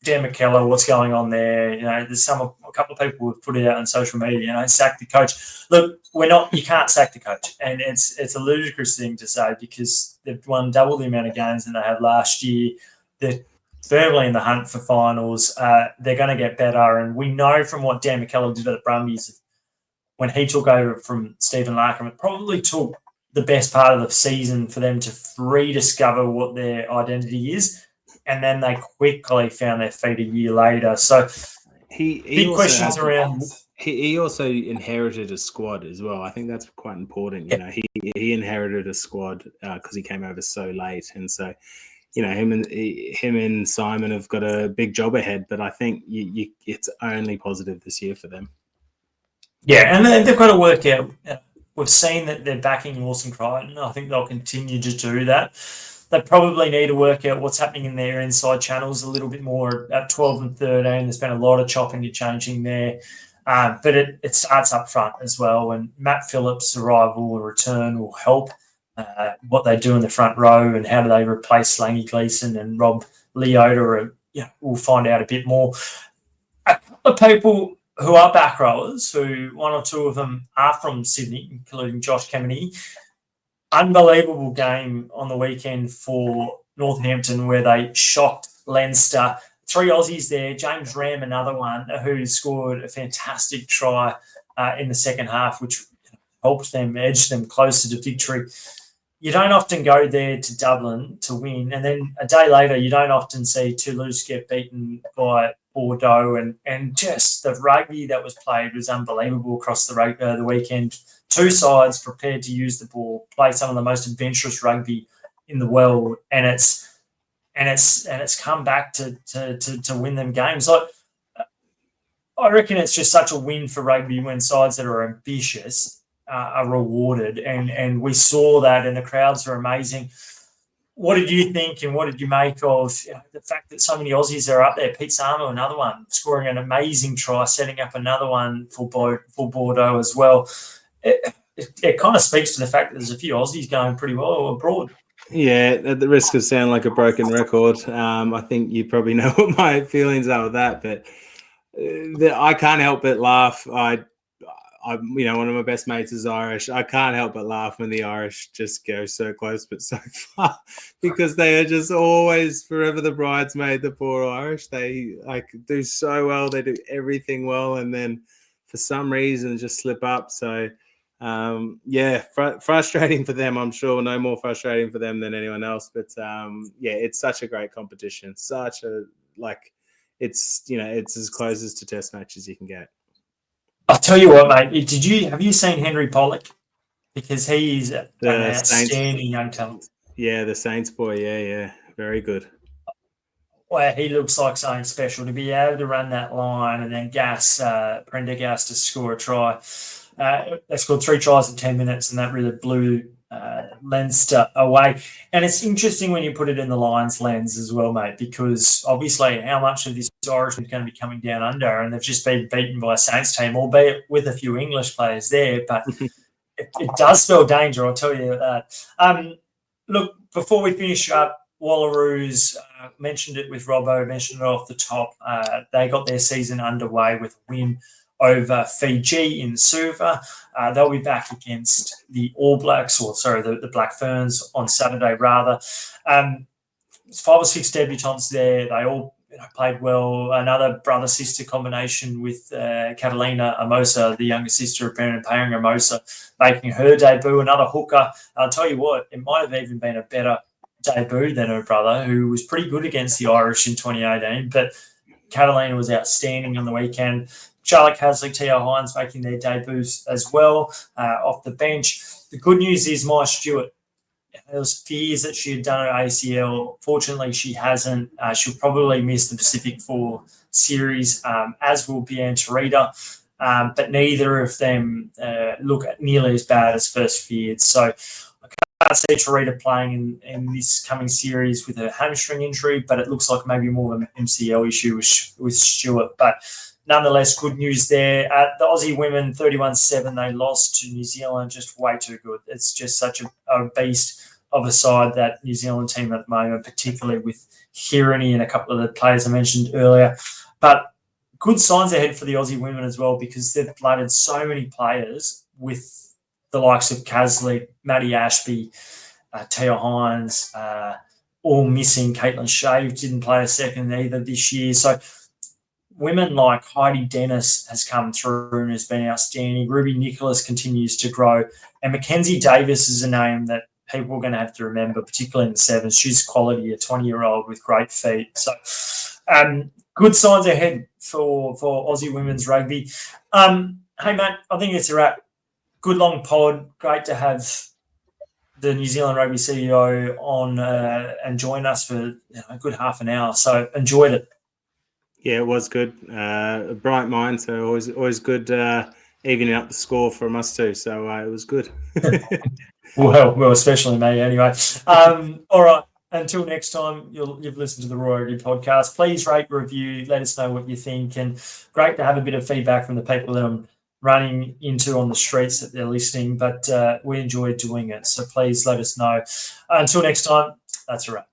Dan McKellar, what's going on there? There's a couple of people who've put it out on social media, sack the coach. Look, you can't sack the coach. And it's a ludicrous thing to say because they've won double the amount of games than they had last year. They're firmly in the hunt for finals. They're going to get better. And we know from what Dan McKellar did at the Brumbies when he took over from Stephen Larkham, it probably took the best part of the season for them to rediscover what their identity is. And then they quickly found their feet a year later. So big questions around. He also inherited a squad as well. I think that's quite important. He inherited a squad because he came over so late, and so him and Simon have got a big job ahead. But I think it's only positive this year for them. Yeah, and they've got to work out. We've seen that they're backing Lawson Crichton. I think they'll continue to do that. They probably need to work out what's happening in their inside channels a little bit more at 12 and 13. There's been a lot of chopping and changing there. But it starts up front as well. And Matt Phillips' arrival or return will help what they do in the front row and how do they replace Slangy Gleeson and Rob Leota. We'll find out a bit more. A couple of people who are back rowers, who one or two of them are from Sydney, including Josh Kemeny. Unbelievable game on the weekend for Northampton where they shocked Leinster. 3 Aussies there. James Ram, another one, who scored a fantastic try in the second half, which helped them, edge them closer to victory. You don't often go there to Dublin to win, and then a day later you don't often see Toulouse get beaten by Bordeaux, and just the rugby that was played was unbelievable across the weekend. 2 sides prepared to use the ball, play some of the most adventurous rugby in the world, and it's come back to win them games. I reckon it's just such a win for rugby when sides that are ambitious are rewarded, and we saw that, and the crowds are amazing. What did you think, and what did you make of the fact that so many Aussies are up there? Pete Samo, another one, scoring an amazing try, setting up another one for Bordeaux as well. It kind of speaks to the fact that there's a few Aussies going pretty well abroad. Yeah, at the risk of sounding like a broken record, I think you probably know what my feelings are with that, but I can't help but laugh. I one of my best mates is Irish. I can't help but laugh when the Irish just go so close but so far because they are just always forever the bridesmaid, the poor Irish. They do so well. They do everything well, and then for some reason just slip up. So frustrating for them, I'm sure. No more frustrating for them than anyone else. But it's such a great competition. It's as close as to test match as you can get. I'll tell you what, mate. Have you seen Henry Pollock? Because he is an outstanding young talent. Yeah, the Saints boy. Yeah, very good. Well, he looks like something special to be able to run that line and then Prendergast to score a try. They scored 3 tries in 10 minutes, and that really blew Leinster away. And it's interesting when you put it in the Lions lens as well, mate, because obviously how much of this origin is going to be coming down under, and they've just been beaten by a Saints team, albeit with a few English players there, but it does spell danger, I'll tell you that. Look, before we finish up, Wallaroos, mentioned it with Robbo, mentioned it off the top. They got their season underway with a win over Fiji in Suva. They'll be back against the All Blacks, the Black Ferns on Saturday, rather. 5 or 6 debutants there. They all played well. Another brother-sister combination with Catalina Amosa, the younger sister of Brendan Paying Amosa, making her debut. Another hooker. I'll tell you what, it might have even been a better debut than her brother, who was pretty good against the Irish in 2018. But Catalina was outstanding on the weekend. Charlotte Casley, Teo Hines making their debuts as well off the bench. The good news is Maya Stewart. There was fears that she had done her ACL. Fortunately, she hasn't. She'll probably miss the Pacific 4 series, as will Bian Tarita. But neither of them look nearly as bad as first feared. So I can't see Tarita playing in this coming series with a hamstring injury, but it looks like maybe more of an MCL issue with Stewart. But nonetheless, good news there. The Aussie women, 31-7, they lost to New Zealand, just way too good. It's just such a beast of a side, that New Zealand team at the moment, particularly with Hirini and a couple of the players I mentioned earlier. But good signs ahead for the Aussie women as well, because they've blooded so many players with the likes of Casley, Maddie Ashby, Teo Hines, all missing. Caitlin Shea didn't play a second either this year. So women like Heidi Dennis has come through and has been outstanding. Ruby Nicholas continues to grow. And Mackenzie Davis is a name that people are going to have to remember, particularly in the sevens. She's quality, a 20-year-old with great feet. So good signs ahead for Aussie women's rugby. Hey, mate, I think it's a wrap. Good long pod. Great to have the New Zealand Rugby CEO on and join us for a good half an hour. So enjoyed it. Yeah, it was good. A bright mind, so always good evening up the score from us too. So it was good. Well, especially me anyway. All right. Until next time, you've listened to the Roar Rugby Podcast. Please rate, review, let us know what you think. And great to have a bit of feedback from the people that I'm running into on the streets that they're listening. But we enjoy doing it. So please let us know. Until next time, that's a wrap.